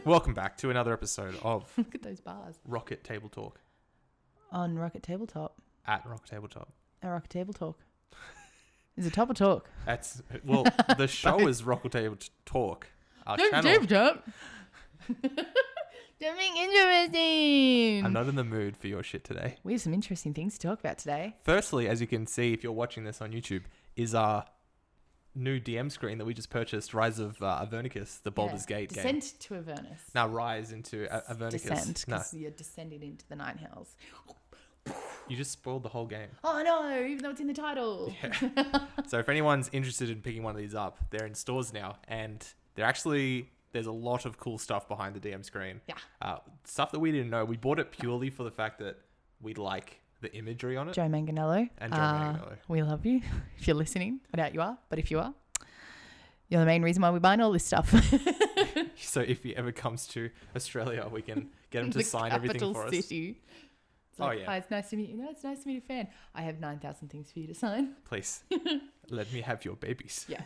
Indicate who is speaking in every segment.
Speaker 1: Welcome back to another episode of
Speaker 2: Look at those bars.
Speaker 1: Rocket Table Talk
Speaker 2: On Rocket Tabletop.
Speaker 1: at Rocket Tabletop.
Speaker 2: A Rocket Table Talk. Is it top or talk?
Speaker 1: Well, the show is Rocket Table Talk. Our channel.
Speaker 2: Tabletop. Something interesting.
Speaker 1: I'm not in the mood for your shit today.
Speaker 2: We have some interesting things to talk about today.
Speaker 1: Firstly, as you can see, if you're watching this on YouTube, is our new DM screen that we just purchased, Rise of Avernicus, the Baldur's Gate game.
Speaker 2: Descent to Avernus.
Speaker 1: Now rise into Avernicus.
Speaker 2: Descent,
Speaker 1: No,
Speaker 2: because you're descending into the Nine Hells.
Speaker 1: you just spoiled the whole game.
Speaker 2: Oh no, even though it's in the title.
Speaker 1: Yeah. So if anyone's interested in picking one of these up, they're in stores now, and there's a lot of cool stuff behind the DM screen.
Speaker 2: Yeah.
Speaker 1: Stuff that we didn't know. We bought it purely for the fact that we like the imagery on it.
Speaker 2: Joe Manganello.
Speaker 1: And Joe Manganello.
Speaker 2: We love you. If you're listening, I doubt you are, but if you are, you're the main reason why we're buying all this stuff.
Speaker 1: So if he ever comes to Australia, we can get him to
Speaker 2: The
Speaker 1: sign everything for us.
Speaker 2: city. It's like,
Speaker 1: Oh, yeah.
Speaker 2: Hi, it's nice to meet you. No, it's nice to meet a fan. I have 9,000 things for you to sign.
Speaker 1: Please, let me have your babies.
Speaker 2: Yes.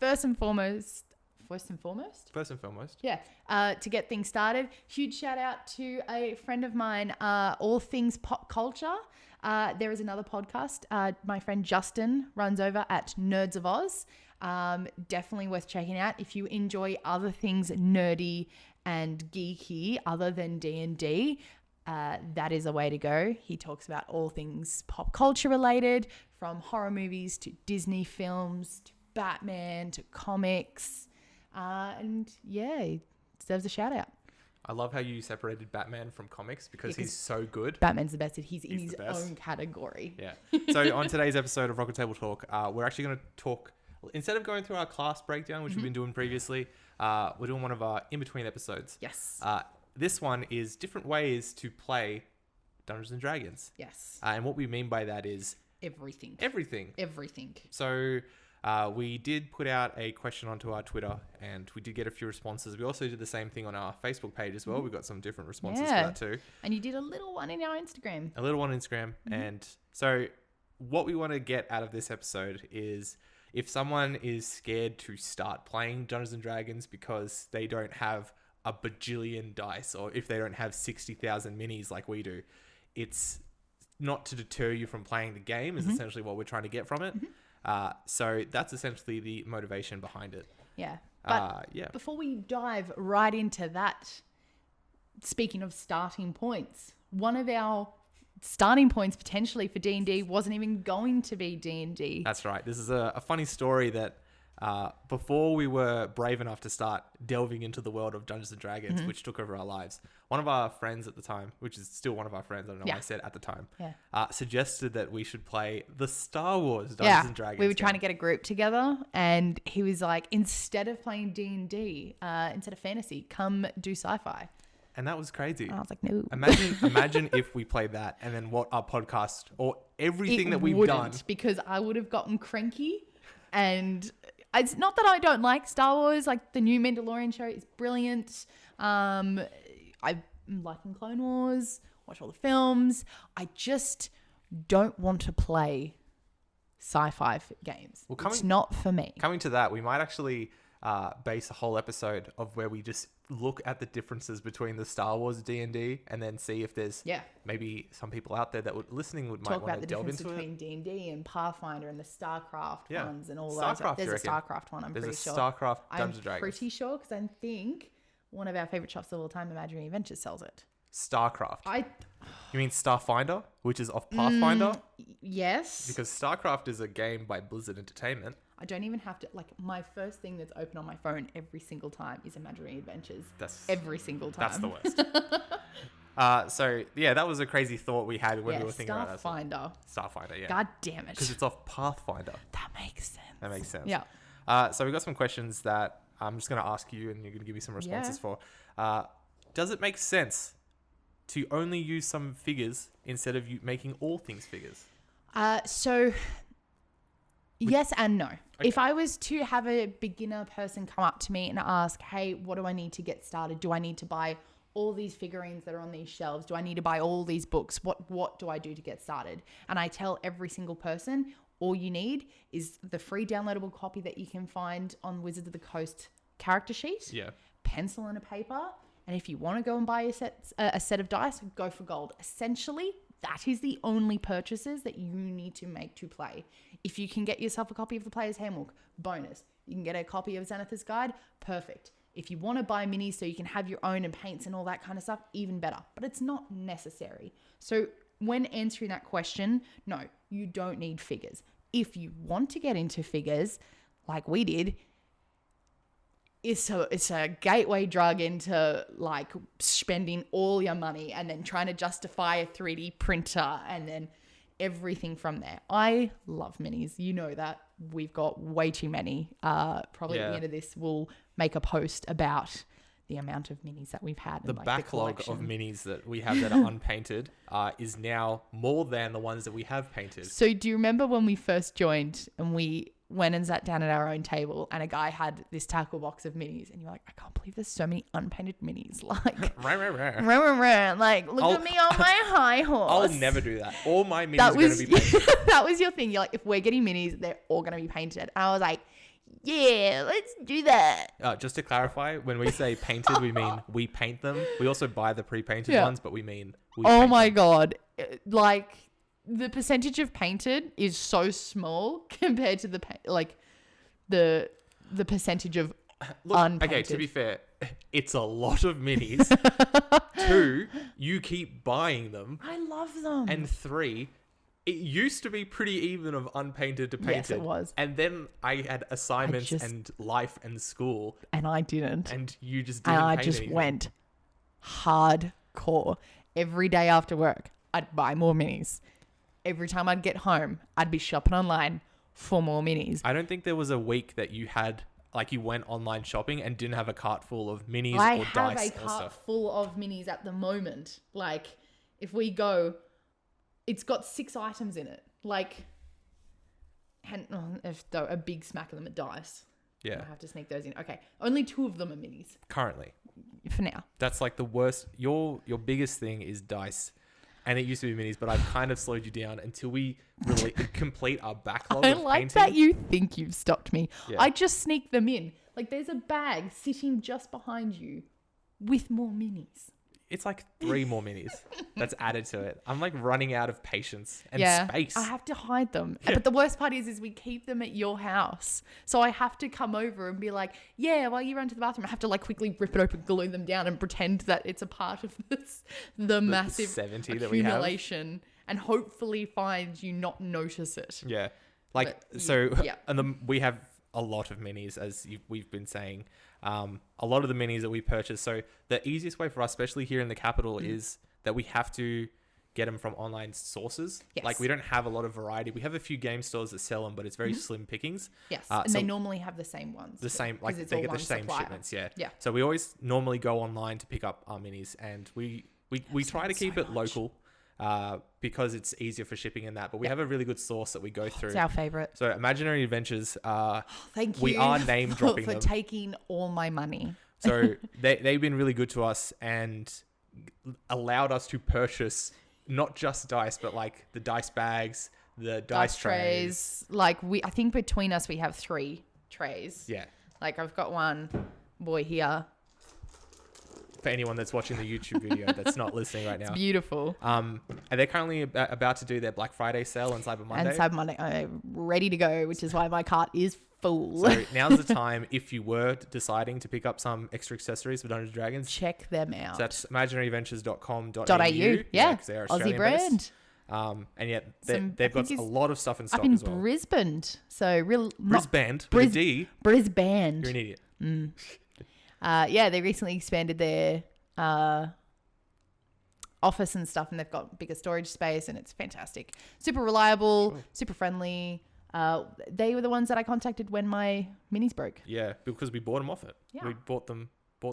Speaker 2: First and foremost.
Speaker 1: First and foremost.
Speaker 2: Yeah. To get things started, huge shout out to a friend of mine, All Things Pop Culture. There is another podcast. My friend Justin runs over at Nerds of Oz. Definitely worth checking out. If you enjoy other things nerdy and geeky other than D&D, that is a way to go. He talks about all things pop culture related, from horror movies to Disney films to Batman to comics. And yeah, he deserves a shout out.
Speaker 1: I love how you separated Batman from comics because he's so good.
Speaker 2: Batman's the best. He's in his
Speaker 1: the best.
Speaker 2: own category.
Speaker 1: Yeah. So on today's episode of Rocket Table Talk, we're actually going to talk, instead of going through our class breakdown, which we've been doing previously, we're doing one of our in-between episodes.
Speaker 2: Yes.
Speaker 1: This one is different ways to play Dungeons and Dragons.
Speaker 2: Yes.
Speaker 1: And what we mean by that is
Speaker 2: Everything.
Speaker 1: Everything. So we did put out a question onto our Twitter and we did get a few responses. We also did the same thing on our Facebook page as well. We got some different responses for that too.
Speaker 2: And you did a little one in our Instagram.
Speaker 1: A little one on Instagram. And so what we want to get out of this episode is if someone is scared to start playing Dungeons and Dragons because they don't have a bajillion dice, or if they don't have 60,000 minis like we do, it's not to deter you from playing the game is essentially what we're trying to get from it. So that's essentially the motivation behind it.
Speaker 2: Yeah. But before we dive right into that, speaking of starting points, one of our starting points potentially for D&D wasn't even going to be D&D.
Speaker 1: That's right. This is a funny story that before we were brave enough to start delving into the world of Dungeons and Dragons, which took over our lives, one of our friends at the time, which is still one of our friends, I don't know why I said at the time, suggested that we should play the Star Wars Dungeons and Dragons.
Speaker 2: We were trying to get a group together and he was like, instead of playing D&D, instead of fantasy, come do sci-fi.
Speaker 1: And that was crazy.
Speaker 2: And I was like, no.
Speaker 1: Imagine if we played that and then what our podcast or everything that we've done.
Speaker 2: Because I would have gotten cranky. And it's not that I don't like Star Wars. Like the new Mandalorian show is brilliant. I'm liking Clone Wars, watch all the films. I just don't want to play sci-fi games. Well, it's not for me.
Speaker 1: Coming to that, we might actually base a whole episode of where we just look at the differences between the Star Wars D&D and then see if there's maybe some people out there that might want to delve into it.
Speaker 2: Talk about the difference between D&D and Pathfinder and the StarCraft ones and all
Speaker 1: Starcraft,
Speaker 2: those. There's a StarCraft one, I'm pretty sure.
Speaker 1: There's a StarCraft Dungeons & Dragons.
Speaker 2: I'm pretty sure because I think one of our favourite shops of all time, Imaginary Adventures, sells it.
Speaker 1: StarCraft. You mean Starfinder, which is off Pathfinder?
Speaker 2: Yes.
Speaker 1: Because StarCraft is a game by Blizzard Entertainment.
Speaker 2: I don't even have to, my first thing that's open on my phone every single time is Imaginary Adventures. Every single time.
Speaker 1: That's the worst. So, that was a crazy thought we had when we were thinking about that. Starfinder, yeah.
Speaker 2: God damn it.
Speaker 1: Because it's off Pathfinder.
Speaker 2: That makes sense.
Speaker 1: Yeah. So we got some questions that I'm just going to ask you and you're going to give me some responses for. Does it make sense to only use some figures instead of you making all things figures?
Speaker 2: Yes and no. Okay. If I was to have a beginner person come up to me and ask, hey, what do I need to get started? Do I need to buy all these figurines that are on these shelves? Do I need to buy all these books? What do I do to get started? And I tell every single person, all you need is the free downloadable copy that you can find on Wizards of the Coast character sheet.
Speaker 1: Yeah.
Speaker 2: pencil and a paper. And if you want to go and buy a set of dice, go for gold. Essentially, that is the only purchases that you need to make to play. If you can get yourself a copy of the Player's Handbook, bonus. You can get a copy of Xanathar's Guide, perfect. If you want to buy minis so you can have your own and paints and all that kind of stuff, even better. But it's not necessary. So when answering that question, no, you don't need figures. If you want to get into figures, like we did, it's a gateway drug into like spending all your money and then trying to justify a 3D printer and then everything from there. I love minis. You know that. We've got way too many. Probably at the end of this, we'll make a post about the amount of minis that we've had.
Speaker 1: The backlog of minis that we have that are unpainted is now more than the ones that we have painted.
Speaker 2: So do you remember when we first joined and we went and sat down at our own table and a guy had this tackle box of minis and you're like, I can't believe there's so many unpainted minis. Like, like look at me on my high horse.
Speaker 1: I'll never do that. All my minis are going to be painted.
Speaker 2: That was your thing. You're like, if we're getting minis, they're all going to be painted. And I was like, yeah, let's do that.
Speaker 1: Just to clarify, when we say painted, we mean we paint them. We also buy the pre-painted ones, but we mean we
Speaker 2: oh
Speaker 1: paint
Speaker 2: my
Speaker 1: them.
Speaker 2: God. Like, the percentage of painted is so small compared to the percentage of unpainted.
Speaker 1: Okay, to be fair, it's a lot of minis. 2, you keep buying them.
Speaker 2: I love them.
Speaker 1: And 3, it used to be pretty even of unpainted to painted.
Speaker 2: Yes, it was.
Speaker 1: And then I had assignments and life and school.
Speaker 2: And I didn't.
Speaker 1: And you just didn't
Speaker 2: And I
Speaker 1: paint
Speaker 2: just
Speaker 1: anything.
Speaker 2: went hardcore. Every day after work, I'd buy more minis. Every time I'd get home, I'd be shopping online for more minis.
Speaker 1: I don't think there was a week that you had, like you went online shopping and didn't have a cart full of minis
Speaker 2: I
Speaker 1: or
Speaker 2: have
Speaker 1: dice
Speaker 2: a
Speaker 1: or
Speaker 2: cart
Speaker 1: stuff.
Speaker 2: full of minis at the moment. Like, if we go, it's got 6 items in it. Like, and a big smack of them at dice.
Speaker 1: Yeah.
Speaker 2: I have to sneak those in. Okay, only 2 of them are minis
Speaker 1: Currently.
Speaker 2: for now.
Speaker 1: That's like the worst. Your biggest thing is dice. And it used to be minis, but I've kind of slowed you down until we really complete our backlog
Speaker 2: I
Speaker 1: of
Speaker 2: like
Speaker 1: painting.
Speaker 2: that you think you've stopped me.
Speaker 1: Yeah.
Speaker 2: I just sneak them in. Like, there's a bag sitting just behind you with more minis.
Speaker 1: It's like 3 more minis that's added to it. I'm like running out of patience and space.
Speaker 2: I have to hide them.
Speaker 1: Yeah.
Speaker 2: But the worst part is we keep them at your house. So I have to come over and be like, yeah, while you run to the bathroom, I have to like quickly rip it open, glue them down and pretend that it's a part of the massive
Speaker 1: 70 that we have.
Speaker 2: accumulation and hopefully find you not notice it.
Speaker 1: Yeah. Like,
Speaker 2: But
Speaker 1: so,
Speaker 2: yeah.
Speaker 1: and then we have a lot of minis, as we've been saying. A lot of the minis that we purchase. So the easiest way for us, especially here in the capital, is that we have to get them from online sources.
Speaker 2: Yes.
Speaker 1: Like, we don't have a lot of variety. We have a few game stores that sell them, but it's very slim pickings.
Speaker 2: Yes. And
Speaker 1: so
Speaker 2: they normally have the same ones.
Speaker 1: the same, like
Speaker 2: it's
Speaker 1: they
Speaker 2: all
Speaker 1: get the
Speaker 2: one
Speaker 1: same
Speaker 2: supplier.
Speaker 1: shipments. Yeah.
Speaker 2: Yeah.
Speaker 1: So we always normally go online to pick up our minis, and we try to keep
Speaker 2: so
Speaker 1: it
Speaker 2: much.
Speaker 1: local. Because it's easier for shipping and that, but we have a really good source that we go through.
Speaker 2: It's our favorite.
Speaker 1: So Imaginary Adventures,
Speaker 2: Thank you.
Speaker 1: we are name dropping
Speaker 2: for
Speaker 1: them.
Speaker 2: taking all my money.
Speaker 1: So they've been really good to us and allowed us to purchase not just dice, but like the dice bags, the dice trays.
Speaker 2: Like I think between us we have 3 trays.
Speaker 1: Yeah.
Speaker 2: Like I've got one boy here.
Speaker 1: For anyone that's watching the YouTube video that's not listening right now.
Speaker 2: Beautiful.
Speaker 1: And they're currently about to do their Black Friday sale on Cyber Monday.
Speaker 2: And Cyber Monday, I'm ready to go, which is why my cart is full.
Speaker 1: So now's the time, if you were deciding to pick up some extra accessories for Dungeons & Dragons.
Speaker 2: Check them out.
Speaker 1: So that's imaginaryadventures.com.au.
Speaker 2: Yeah,
Speaker 1: 'cause they're
Speaker 2: Aussie
Speaker 1: Australian
Speaker 2: brand.
Speaker 1: based. And yet
Speaker 2: I
Speaker 1: they've got
Speaker 2: think
Speaker 1: a lot of stuff in stock
Speaker 2: Up in
Speaker 1: as well.
Speaker 2: Brisbane. So real...
Speaker 1: Brisbane, with a
Speaker 2: Bris-
Speaker 1: D.
Speaker 2: Brisbane.
Speaker 1: You're an idiot.
Speaker 2: Yeah, they recently expanded their office and stuff, and they've got bigger storage space, and it's fantastic. Super reliable, super friendly. They were the ones that I contacted when my minis broke.
Speaker 1: Yeah, because we bought them off it.
Speaker 2: Yeah.
Speaker 1: We bought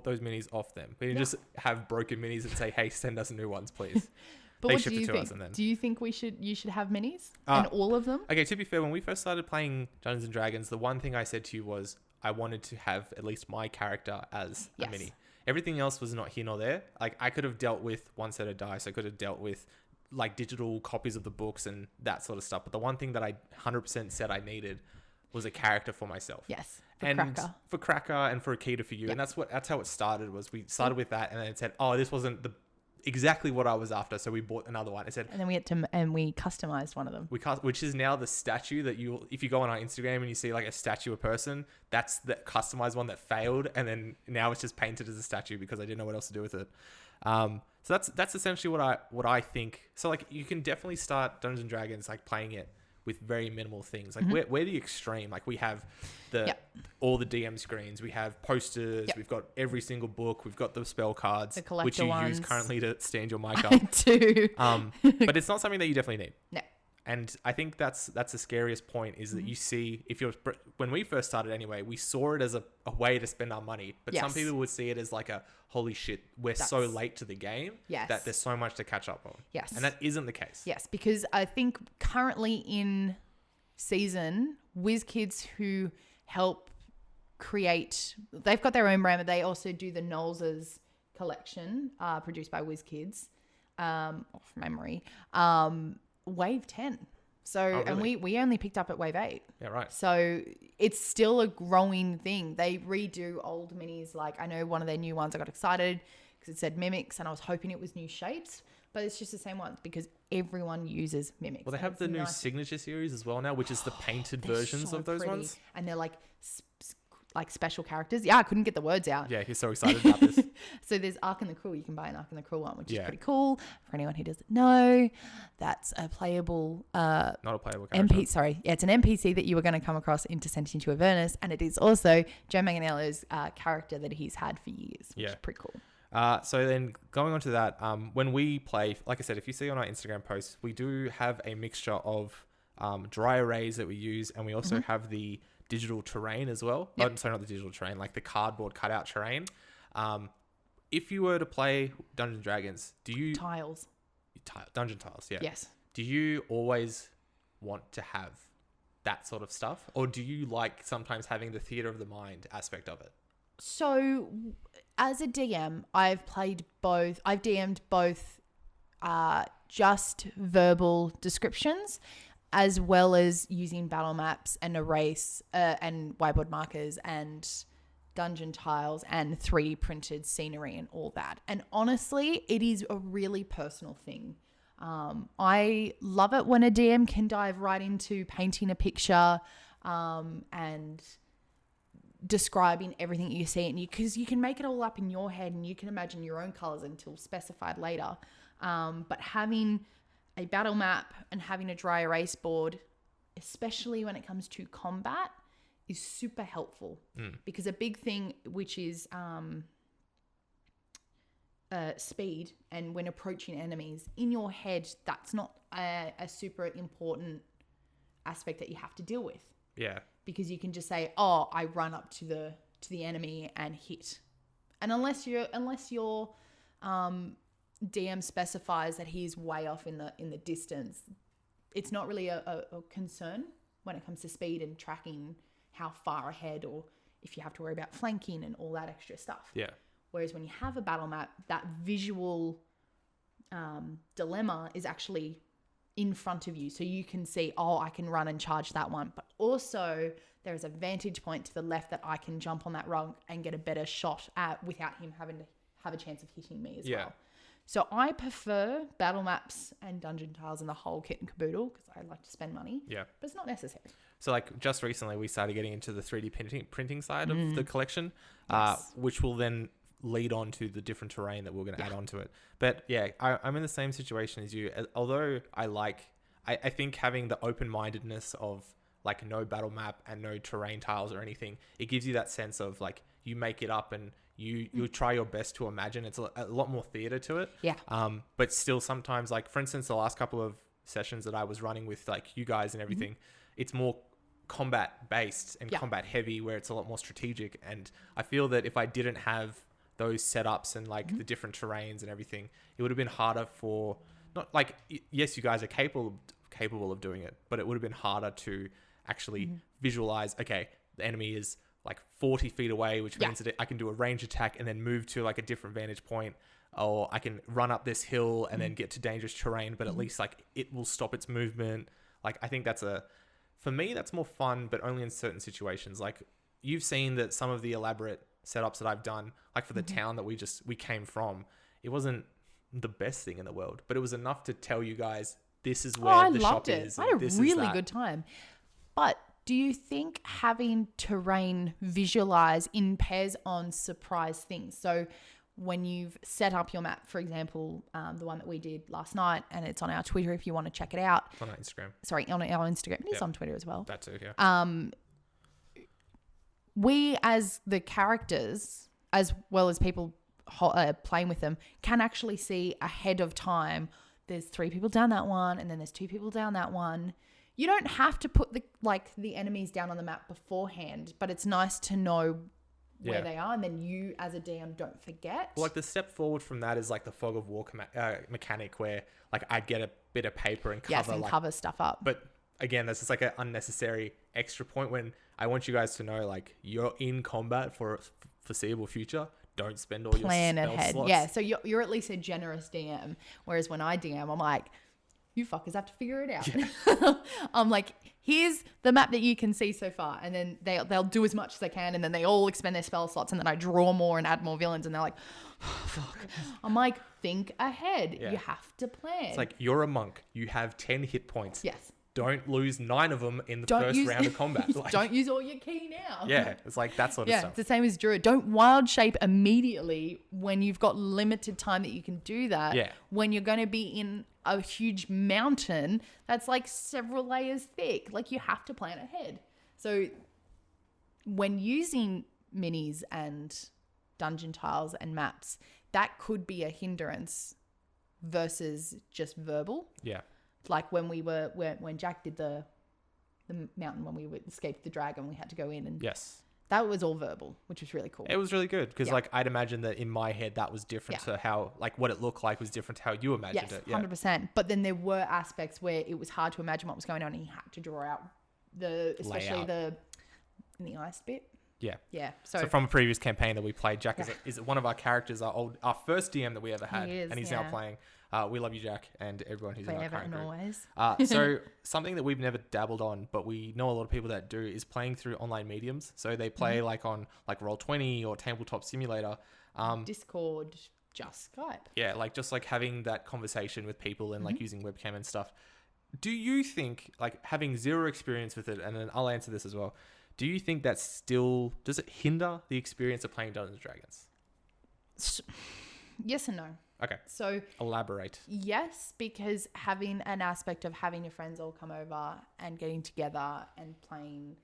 Speaker 1: those minis off them. We didn't just have broken minis and say, hey, send us new ones, please.
Speaker 2: But
Speaker 1: They
Speaker 2: what
Speaker 1: shipped
Speaker 2: do you
Speaker 1: it to
Speaker 2: think?
Speaker 1: us and then-
Speaker 2: Do you think you should have minis and all of them?
Speaker 1: Okay, to be fair, when we first started playing Dungeons & Dragons, the one thing I said to you was I wanted to have at least my character as a
Speaker 2: Yes.
Speaker 1: mini. Everything else was not here nor there. Like, I could have dealt with one set of dice. I could have dealt with like digital copies of the books and that sort of stuff. But the one thing that I 100% said I needed was a character for myself.
Speaker 2: Yes.
Speaker 1: For Cracker and for Akita for you.
Speaker 2: Yep.
Speaker 1: And that's how it started. Was we started with that, and then it said, oh, this wasn't exactly what I was after, so we bought another one. It said,
Speaker 2: And then we customized one of them.
Speaker 1: which is now the statue that if you go on our Instagram and you see like a statue of a person, that's the customized one that failed, and then now it's just painted as a statue because I didn't know what else to do with it. So that's essentially what I think. So like you can definitely start Dungeons and Dragons like playing it with very minimal things. Like we're the extreme. Like we have all the DM screens, we have posters, we've got every single book, we've got the spell cards,
Speaker 2: the collector
Speaker 1: which you
Speaker 2: ones.
Speaker 1: use currently to stand your mic up.
Speaker 2: I do.
Speaker 1: But it's not something that you definitely need.
Speaker 2: No.
Speaker 1: And I think that's the scariest point is that you see, when we first started anyway, we saw it as a way to spend our money. But some people would see it as like a, holy shit, we're so late to the game that there's so much to catch up on.
Speaker 2: Yes.
Speaker 1: And that isn't the case.
Speaker 2: Yes, because I think currently in season, WizKids who help create, they've got their own brand, but they also do the Knowles' collection produced by WizKids, off memory. Wave 10. So,
Speaker 1: really?
Speaker 2: and we only picked up at Wave 8.
Speaker 1: Yeah, right.
Speaker 2: So it's still a growing thing. They redo old minis. Like I know one of their new ones, I got excited because it said mimics and I was hoping it was new shapes, but it's just the same ones because everyone uses mimics.
Speaker 1: Well, they have the new signature series as well now, which is the painted versions of those ones.
Speaker 2: And they're like special characters. Yeah, I couldn't get the words out.
Speaker 1: Yeah, he's so excited about this.
Speaker 2: So there's Ark and the Cruel. You can buy an Ark and the Cruel one, which is
Speaker 1: Yeah.
Speaker 2: pretty cool. For anyone who doesn't know, that's a playable
Speaker 1: Not a playable character.
Speaker 2: it's an NPC that you were going to come across into Sentient to Avernus, and it is also Joe Manganiello's character that he's had for years, which is pretty cool.
Speaker 1: So then going on to that, when we play, like I said, if you see on our Instagram posts, we do have a mixture of dry arrays that we use, and we also have the digital terrain as well.
Speaker 2: Yep.
Speaker 1: Sorry, not the digital terrain, like the cardboard cutout terrain. If you were to play Dungeons and Dragons, do you...
Speaker 2: Tiles.
Speaker 1: Dungeon tiles, yeah.
Speaker 2: Yes.
Speaker 1: Do you always want to have that sort of stuff? Or do you like sometimes having the theater of the mind aspect of it?
Speaker 2: So as a DM, I've played both. I've DM'd both just verbal descriptions as well as using battle maps and erase and whiteboard markers and dungeon tiles and 3D printed scenery and all that. And honestly, it is a really personal thing. I love it when a DM can dive right into painting a picture and describing everything you see, and because you can make it all up in your head and you can imagine your own colors until specified later. But having a battle map and having a dry erase board, especially when it comes to combat, is super helpful because a big thing which is speed, and when approaching enemies in your head, that's not a super important aspect that you have to deal with.
Speaker 1: Yeah.
Speaker 2: Because you can just say, "Oh, I run up to the enemy and hit," and unless your DM specifies that he's way off in the distance, it's not really a concern when it comes to speed and tracking how far ahead, or if you have to worry about flanking and all that extra stuff.
Speaker 1: Yeah.
Speaker 2: Whereas when you have a battle map, that visual dilemma is actually in front of you. So you can see, oh, I can run and charge that one. But also there is a vantage point to the left that I can jump on that rock and get a better shot at without him having to have a chance of hitting me as well. So I prefer battle maps and dungeon tiles and the whole kit and caboodle because I like to spend money.
Speaker 1: Yeah.
Speaker 2: But it's not necessary.
Speaker 1: So like just recently we started getting into the 3D printing side of the collection,
Speaker 2: Yes.
Speaker 1: which will then lead on to the different terrain that we're going to add on to it. But yeah, I'm in the same situation as you. Although I think having the open-mindedness of like no battle map and no terrain tiles or anything, it gives you that sense of like you make it up and you try your best to imagine. It's a lot more theater to it.
Speaker 2: Yeah.
Speaker 1: But still sometimes, like for instance, the last couple of sessions that I was running with like you guys and everything, it's more combat based and combat heavy, where it's a lot more strategic. And I feel that if I didn't have those setups and like the different terrains and everything, it would have been harder for not like, yes, you guys are capable of doing it, but it would have been harder to actually visualize, okay, the enemy is like 40 feet away, which means that I can do a range attack and then move to like a different vantage point, or I can run up this hill and then get to dangerous terrain, but at least like it will stop its movement. Like I think that's for me, that's more fun, but only in certain situations. Like you've seen that some of the elaborate setups that I've done, like for the town that we came from, it wasn't the best thing in the world, but it was enough to tell you guys this is where the shop is.
Speaker 2: I had a really good time. But do you think having terrain visualize impairs on surprise things? So when you've set up your map, for example, the one that we did last night, and it's on our Twitter if you want to check it out.
Speaker 1: On our Instagram.
Speaker 2: Sorry, on our Instagram. It is on Twitter as well.
Speaker 1: That too, yeah.
Speaker 2: We as the characters, as well as people playing with them, can actually see ahead of time. There's 3 people down that one, and then there's 2 people down that one. You don't have to put the enemies down on the map beforehand, but it's nice to know where they are, and then you as a DM don't forget.
Speaker 1: Well, like the step forward from that is like the fog of war mechanic, where like I'd get a bit of paper and cover
Speaker 2: cover stuff up.
Speaker 1: But again, that's just like an unnecessary extra point when I want you guys to know, like, you're in combat for a foreseeable future. Don't spend all
Speaker 2: plan
Speaker 1: your spell
Speaker 2: ahead.
Speaker 1: slots.
Speaker 2: Yeah, so you're at least a generous DM. Whereas when I DM, I'm like, you fuckers have to figure it out. Yeah. I'm like, here's the map that you can see so far, and then they'll do as much as they can, and then they all expend their spell slots, and then I draw more and add more villains, and they're like, oh, fuck. I'm like, think ahead. Yeah. You have to plan.
Speaker 1: It's like, you're a monk. You have 10 hit points.
Speaker 2: Yes.
Speaker 1: Don't lose 9 of them in the first round of combat. Like,
Speaker 2: don't use all your key now.
Speaker 1: Yeah, it's like that sort of stuff.
Speaker 2: Yeah, it's the same as Druid. Don't wild shape immediately when you've got limited time that you can do that.
Speaker 1: Yeah.
Speaker 2: When you're going to be in a huge mountain that's like several layers thick. Like, you have to plan ahead. So when using minis and dungeon tiles and maps, that could be a hindrance versus just verbal.
Speaker 1: Yeah.
Speaker 2: Like when Jack did the mountain, when we escaped the dragon, we had to go in, and that was all verbal, which was really cool.
Speaker 1: It was really good because like I'd imagine that in my head that was different to how, like, what it looked like was different to how you imagined it.
Speaker 2: 100%. But then there were aspects where it was hard to imagine what was going on, and he had to draw out especially in the ice bit. Yeah. Yeah. So
Speaker 1: from a previous campaign that we played, Jack is one of our characters, our first DM that we ever had, and he's now playing. We love you, Jack, and everyone who's
Speaker 2: forever
Speaker 1: in our current
Speaker 2: and
Speaker 1: group.
Speaker 2: always.
Speaker 1: So something that we've never dabbled on, but we know a lot of people that do, is playing through online mediums. So they play like on like Roll20 or Tabletop Simulator,
Speaker 2: Discord, just Skype.
Speaker 1: Yeah, like just like having that conversation with people and like using webcam and stuff. Do you think, like, having zero experience with it, and then I'll answer this as well, do you think that still, does it hinder the experience of playing Dungeons & Dragons?
Speaker 2: Yes and no.
Speaker 1: Okay.
Speaker 2: So
Speaker 1: elaborate.
Speaker 2: Yes, because having an aspect of having your friends all come over and getting together and playing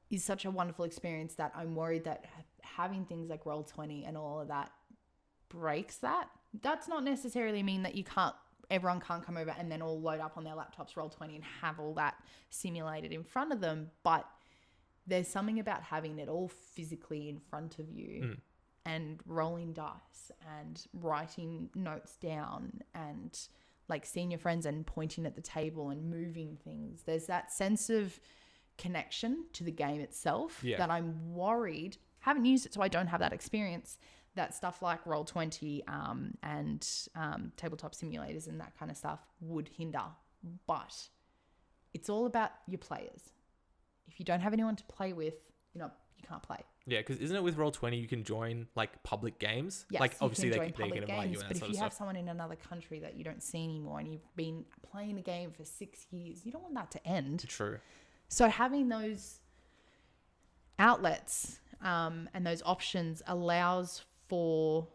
Speaker 2: is such a wonderful experience that I'm worried that having things like Roll20 and all of that breaks that. That's not necessarily mean that everyone can't come over and then all load up on their laptops, Roll20, and have all that simulated in front of them. But there's something about having it all physically in front of you and rolling dice and writing notes down and like seeing your friends and pointing at the table and moving things. There's that sense of connection to the game itself that I'm worried. Haven't used it, so I don't have that experience. That stuff like Roll20 and tabletop simulators and that kind of stuff would hinder. But it's all about your players. If you don't have anyone to play with, you can't play.
Speaker 1: Yeah, because isn't it with Roll20 you can join like public games?
Speaker 2: Yes,
Speaker 1: like obviously
Speaker 2: you
Speaker 1: they
Speaker 2: can join
Speaker 1: can invite
Speaker 2: games,
Speaker 1: you and
Speaker 2: but
Speaker 1: that
Speaker 2: if you
Speaker 1: sort
Speaker 2: have
Speaker 1: of stuff.
Speaker 2: someone in another country that you don't see anymore and you've been playing a game for 6 years, you don't want that to end.
Speaker 1: True.
Speaker 2: So having those outlets and those options allows for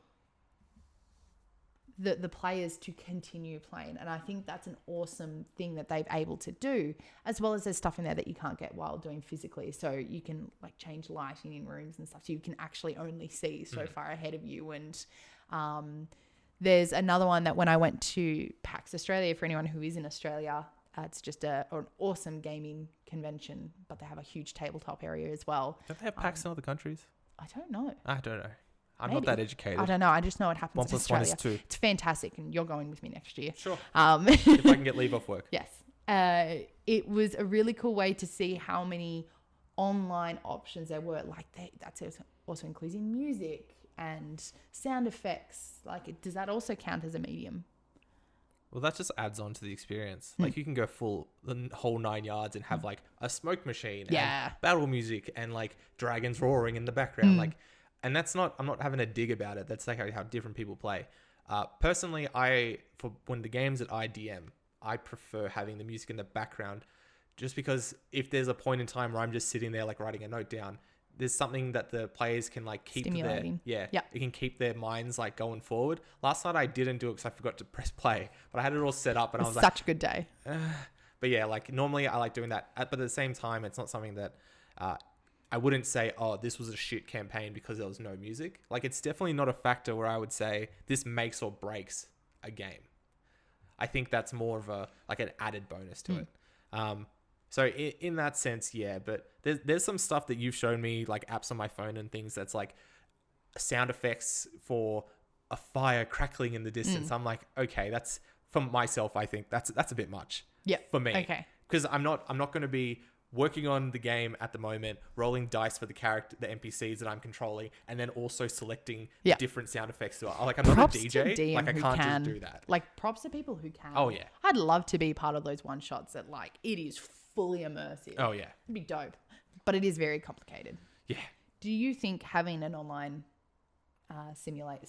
Speaker 2: the players to continue playing, and I think that's an awesome thing that they've able to do, as well as there's stuff in there that you can't get while doing physically. So you can like change lighting in rooms and stuff, so you can actually only see so far ahead of you. And there's another one that when I went to PAX Australia, for anyone who is in Australia, it's just an awesome gaming convention, but they have a huge tabletop area as well.
Speaker 1: Don't they have PAX in other countries?
Speaker 2: I don't know.
Speaker 1: I don't know. I'm not that educated.
Speaker 2: I don't know. I just know it happens
Speaker 1: 1
Speaker 2: in
Speaker 1: + 1
Speaker 2: Australia.
Speaker 1: is 2.
Speaker 2: It's fantastic, and you're going with me next year.
Speaker 1: Sure. If I can get leave off work.
Speaker 2: Yes. It was a really cool way to see how many online options there were. Like that's also including music and sound effects. Like, does that also count as a medium?
Speaker 1: Well, that just adds on to the experience. Like you can go full the whole 9 yards and have like a smoke machine and battle music and like dragons roaring in the background. Like, and that's not, I'm not having a dig about it. That's like how different people play. Personally, for when the games that I DM, I prefer having the music in the background just because if there's a point in time where I'm just sitting there like writing a note down, there's something that the players can like keep
Speaker 2: Stimulating.
Speaker 1: it can keep their minds like going forward. Last night I didn't do it because I forgot to press play, but I had it all set up and I was
Speaker 2: such a good day.
Speaker 1: But yeah, like normally I like doing that, but at the same time, it's not something that I wouldn't say, oh, this was a shit campaign because there was no music. Like it's definitely not a factor where I would say this makes or breaks a game. I think that's more of a like an added bonus to it. So in that sense, yeah, but there's some stuff that you've shown me, like apps on my phone and things that's like sound effects for a fire crackling in the distance. I'm like, okay, that's for myself. I think that's a bit much.
Speaker 2: Yeah,
Speaker 1: for me.
Speaker 2: Okay,
Speaker 1: because I'm not going to be working on the game at the moment, rolling dice for the NPCs that I'm controlling, and then also selecting different sound effects. Like I'm not a DJ. Like I can't just do that.
Speaker 2: Like props to people who can.
Speaker 1: Oh yeah.
Speaker 2: I'd love to be part of those one shots that like it is fully immersive.
Speaker 1: Oh yeah.
Speaker 2: It'd be dope. But it is very complicated.
Speaker 1: Yeah.
Speaker 2: Do you think having an online simulator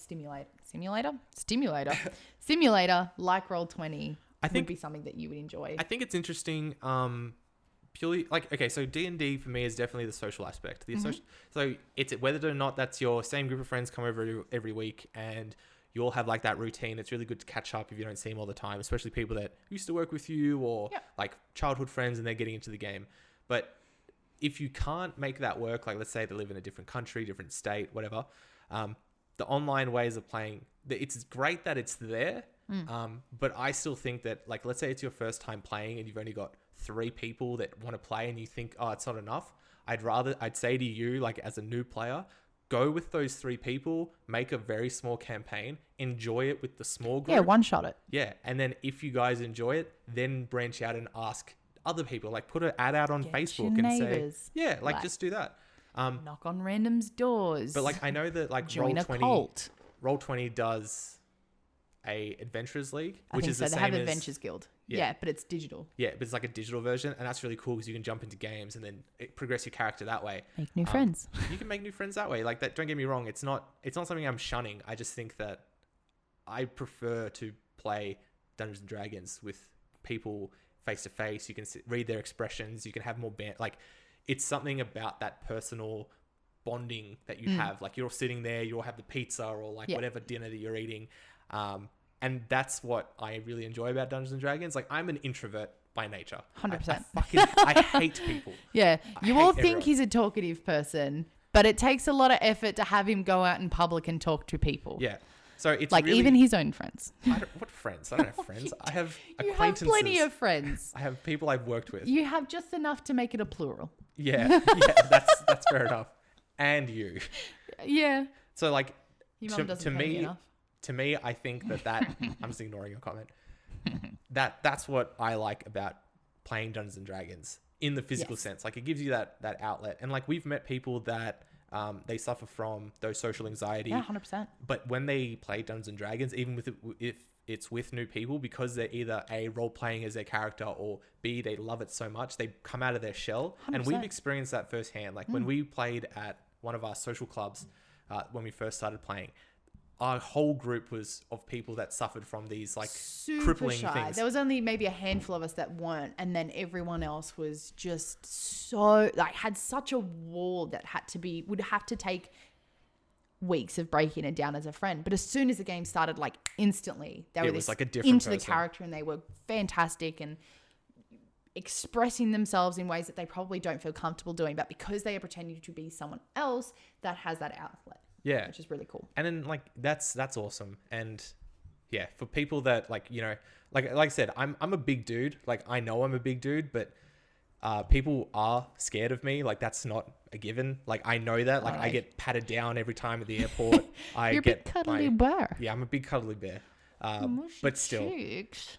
Speaker 2: like Roll20 would be something that you would enjoy?
Speaker 1: I think it's interesting. Purely like, okay, so D&D for me is definitely the social aspect. So it's whether or not that's your same group of friends come over every week and you all have like that routine. It's really good to catch up if you don't see them all the time, especially people that used to work with you or like childhood friends and they're getting into the game. But if you can't make that work, like let's say they live in a different country, different state, whatever, the online ways of playing, it's great that it's there. But I still think that like, let's say it's your first time playing and you've only got 3 people that want to play and you think, oh, it's not enough. I'd say to you, like as a new player, go with those 3 people, make a very small campaign, enjoy it with the small group.
Speaker 2: Yeah, one shot it.
Speaker 1: Yeah. And then if you guys enjoy it, then branch out and ask other people, like put an ad out on Facebook and say, yeah, like just do that.
Speaker 2: Knock on randoms' doors.
Speaker 1: But like, I know that like
Speaker 2: join a cult.
Speaker 1: Roll20 does a Adventurers League, which is the same
Speaker 2: they have
Speaker 1: as
Speaker 2: Adventures Guild. Yeah, but it's digital.
Speaker 1: Yeah, but it's like a digital version, and that's really cool because you can jump into games and then progress your character that way.
Speaker 2: Make new friends.
Speaker 1: You can make new friends that way. Like that. Don't get me wrong. It's not something I'm shunning. I just think that I prefer to play Dungeons and Dragons with people face to face. You can read their expressions. You can have more like it's something about that personal bonding that you have. Like you're all sitting there, you all have the pizza or like whatever dinner that you're eating. And that's what I really enjoy about Dungeons and Dragons. Like I'm an introvert by nature.
Speaker 2: 100%.
Speaker 1: I hate people.
Speaker 2: Yeah. You all think he's a talkative person, but it takes a lot of effort to have him go out in public and talk to people.
Speaker 1: Yeah. So it's
Speaker 2: like really, even his own friends.
Speaker 1: What friends? I don't have friends. I have acquaintances.
Speaker 2: You have plenty of friends.
Speaker 1: I have people I've worked with.
Speaker 2: You have just enough to make it a plural.
Speaker 1: Yeah. That's fair enough. And you.
Speaker 2: Yeah.
Speaker 1: So like
Speaker 2: your mum doesn't pay me enough.
Speaker 1: To me, I think that I'm just ignoring your comment. That's what I like about playing Dungeons and Dragons in the physical sense. Like it gives you that outlet. And like we've met people that they suffer from those social anxiety.
Speaker 2: Yeah, 100%.
Speaker 1: But when they play Dungeons and Dragons, even if it's with new people, because they're either A, role playing as their character, or B, they love it so much, they come out of their shell. 100%. And we've experienced that firsthand. Like when we played at one of our social clubs, when we first started playing, our whole group was of people that suffered from these like
Speaker 2: super
Speaker 1: crippling
Speaker 2: shy.
Speaker 1: things.
Speaker 2: There was only maybe a handful of us that weren't, and then everyone else was just so like had such a wall that would have to take weeks of breaking it down as a friend. But as soon as the game started, like instantly they were
Speaker 1: like a different
Speaker 2: into
Speaker 1: person.
Speaker 2: The character, and they were fantastic and expressing themselves in ways that they probably don't feel comfortable doing, but because they are pretending to be someone else, that has that outlet.
Speaker 1: Yeah.
Speaker 2: Which is really cool.
Speaker 1: And then like that's awesome. And yeah, for people that like, you know, like I said, I'm a big dude. Like I know I'm a big dude, but people are scared of me. Like that's not a given. Like I know that. Like I get patted down every time at the airport.
Speaker 2: You're a big cuddly bear.
Speaker 1: Yeah, I'm a big cuddly bear. But still,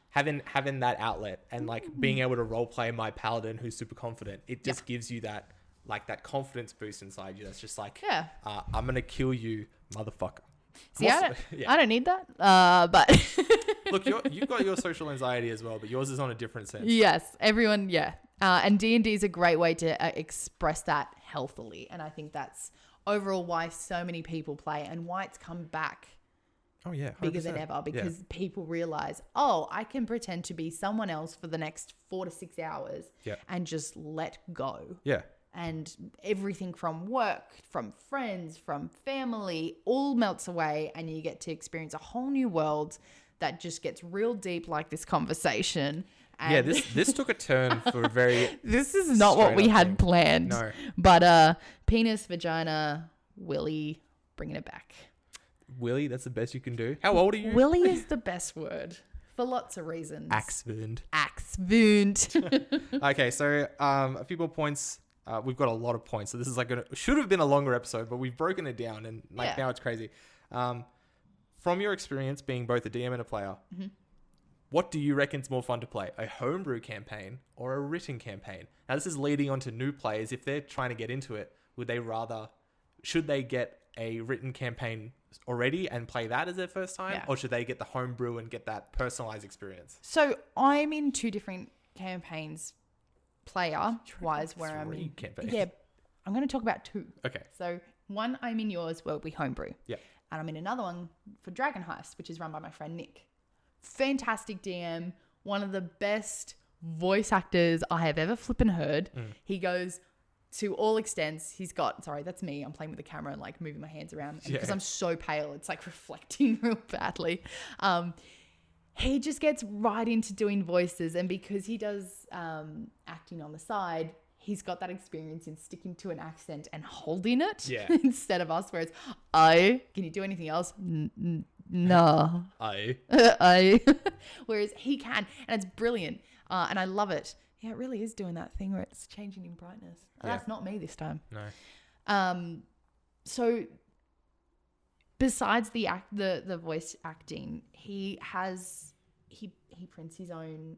Speaker 1: having that outlet and like being able to role play my paladin who's super confident, it just gives you that like that confidence boost inside you. That's just like, I'm gonna kill you, motherfucker.
Speaker 2: See, I don't need that. But
Speaker 1: Look, you've got your social anxiety as well, but yours is on a different sense.
Speaker 2: yes, everyone, yeah. And D&D is a great way to express that healthily. And I think that's overall why so many people play and why it's come back
Speaker 1: Oh yeah, 100%.
Speaker 2: bigger than ever, because people realize, oh, I can pretend to be someone else for the next 4 to 6 hours and just let go.
Speaker 1: Yeah.
Speaker 2: And everything from work, from friends, from family, all melts away, and you get to experience a whole new world that just gets real deep, like this conversation. And
Speaker 1: this took a turn for a very...
Speaker 2: This is not what we had planned.
Speaker 1: No.
Speaker 2: But penis, vagina, willy, bringing it back.
Speaker 1: Willy, that's the best you can do. How old are you?
Speaker 2: Willy is the best word for lots of reasons.
Speaker 1: Axwound. Okay, so a few more points. We've got a lot of points, so this is like should have been a longer episode, but we've broken it down, and now it's crazy. From your experience being both a DM and a player, what do you reckon's more fun to play, a homebrew campaign or a written campaign? Now, this is leading on to new players. If they're trying to get into it, should they get a written campaign already and play that as their first time, or should they get the homebrew and get that personalized experience?
Speaker 2: So I'm in 2 different campaigns, player-wise, where I'm in.
Speaker 1: Campaigns.
Speaker 2: Yeah, I'm going to talk about 2.
Speaker 1: Okay.
Speaker 2: So one, I'm in yours, where it'll be homebrew.
Speaker 1: Yeah.
Speaker 2: And I'm in another one for Dragon Heist, which is run by my friend Nick. Fantastic DM, one of the best voice actors I have ever flippin' heard. He goes to all extents. He's got, sorry, that's me. I'm playing with the camera and like moving my hands around because I'm so pale. It's like reflecting real badly. He just gets right into doing voices. And because he does acting on the side, he's got that experience in sticking to an accent and holding it instead of us where it's, can you do anything else? No. Whereas he can, and it's brilliant. And I love it. Yeah, it really is doing that thing where it's changing in brightness. That's not me this time.
Speaker 1: No.
Speaker 2: So besides the voice acting, he prints his own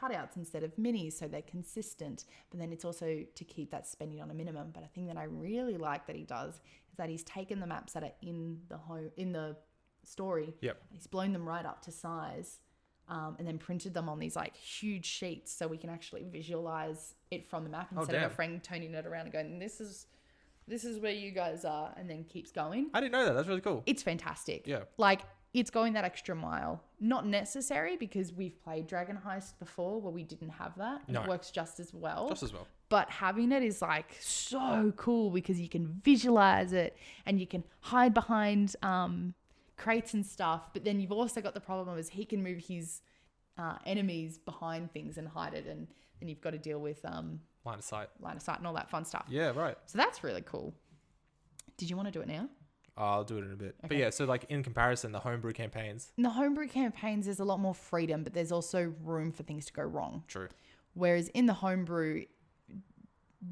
Speaker 2: cutouts instead of minis, so they're consistent. But then it's also to keep that spending on a minimum. But a thing that I really like that he does is that he's taken the maps that are in the story.
Speaker 1: Yep.
Speaker 2: He's blown them right up to size. And then printed them on these like huge sheets so we can actually visualize it from the map instead of a friend turning it around and going, this is where you guys are, and then keeps going.
Speaker 1: I didn't know that. That's really cool.
Speaker 2: It's fantastic.
Speaker 1: Yeah.
Speaker 2: Like, it's going that extra mile. Not necessary, because we've played Dragon Heist before where we didn't have that. And it works just as well. But having it is like so cool because you can visualize it and you can hide behind crates and stuff, but then you've also got the problem is he can move his enemies behind things and hide it, and then you've got to deal with
Speaker 1: line of sight
Speaker 2: and all that fun stuff.
Speaker 1: Yeah, right.
Speaker 2: So that's really cool. Did you want to do it now?
Speaker 1: I'll do it in a bit. Okay. But yeah, so like in comparison, the homebrew campaigns.
Speaker 2: In the homebrew campaigns, there's a lot more freedom, but there's also room for things to go wrong.
Speaker 1: True. Whereas
Speaker 2: in the homebrew,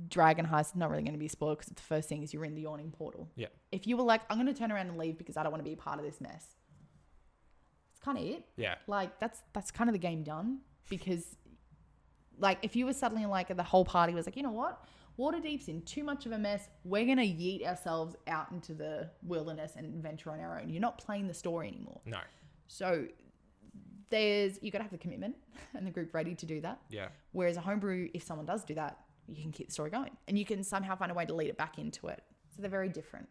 Speaker 2: Dragon Heist is not really going to be spoiled because the first thing is you're in the yawning portal.
Speaker 1: Yeah.
Speaker 2: If you were like, I'm going to turn around and leave because I don't want to be a part of this mess, it's kind of it.
Speaker 1: Yeah.
Speaker 2: Like that's kind of the game done, because like if you were suddenly like the whole party was like, you know what? Waterdeep's in too much of a mess. We're going to yeet ourselves out into the wilderness and venture on our own. You're not playing the story anymore.
Speaker 1: No.
Speaker 2: So you got to have the commitment and the group ready to do that.
Speaker 1: Yeah. Whereas
Speaker 2: a homebrew, if someone does do that, you can keep the story going and you can somehow find a way to lead it back into it. So they're very different.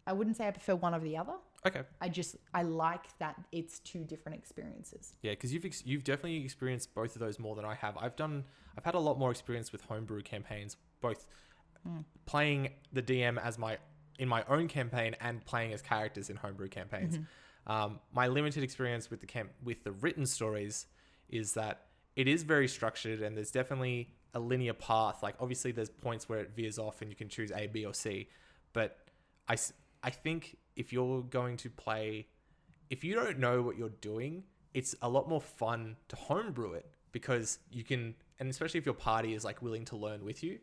Speaker 2: I wouldn't say I prefer one over the other.
Speaker 1: Okay.
Speaker 2: I like that it's 2 different experiences.
Speaker 1: Yeah, because you've definitely experienced both of those more than I have. I've had a lot more experience with homebrew campaigns, both playing the DM in my own campaign and playing as characters in homebrew campaigns. Mm-hmm. My limited experience with the written stories is that it is very structured and there's definitely a linear path. Like obviously there's points where it veers off and you can choose A, B, or C. But I think if you're going to play, if you don't know what you're doing, it's a lot more fun to homebrew it because you can, and especially if your party is like willing to learn with you,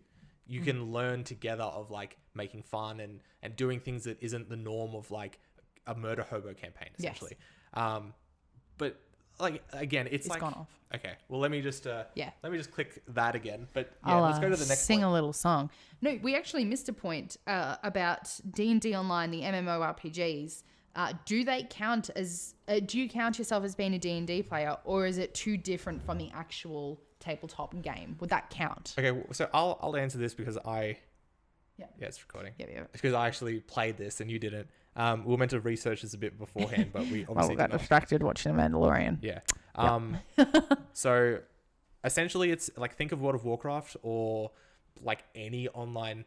Speaker 1: you can learn together of like making fun and doing things that isn't the norm of like a murder hobo campaign essentially. Yes. But like again, it's like
Speaker 2: gone off.
Speaker 1: Okay, well let me just
Speaker 2: Yeah.
Speaker 1: let me just click that again. But yeah,
Speaker 2: I'll
Speaker 1: let's go to the next
Speaker 2: sing
Speaker 1: point.
Speaker 2: a little song. No, we actually missed a point about D&D Online, the MMORPGs. Do they count as? Do you count yourself as being a D&D player, or is it too different from the actual tabletop game? Would that count?
Speaker 1: Okay, so I'll answer this because
Speaker 2: Yeah.
Speaker 1: Yeah, it's recording.
Speaker 2: Yeah.
Speaker 1: It's because I actually played this and you didn't. We were meant to research this a bit beforehand, but we
Speaker 2: Well,
Speaker 1: obviously
Speaker 2: we got
Speaker 1: did not.
Speaker 2: distracted watching The Mandalorian.
Speaker 1: Yeah. So essentially it's like, think of World of Warcraft or like any online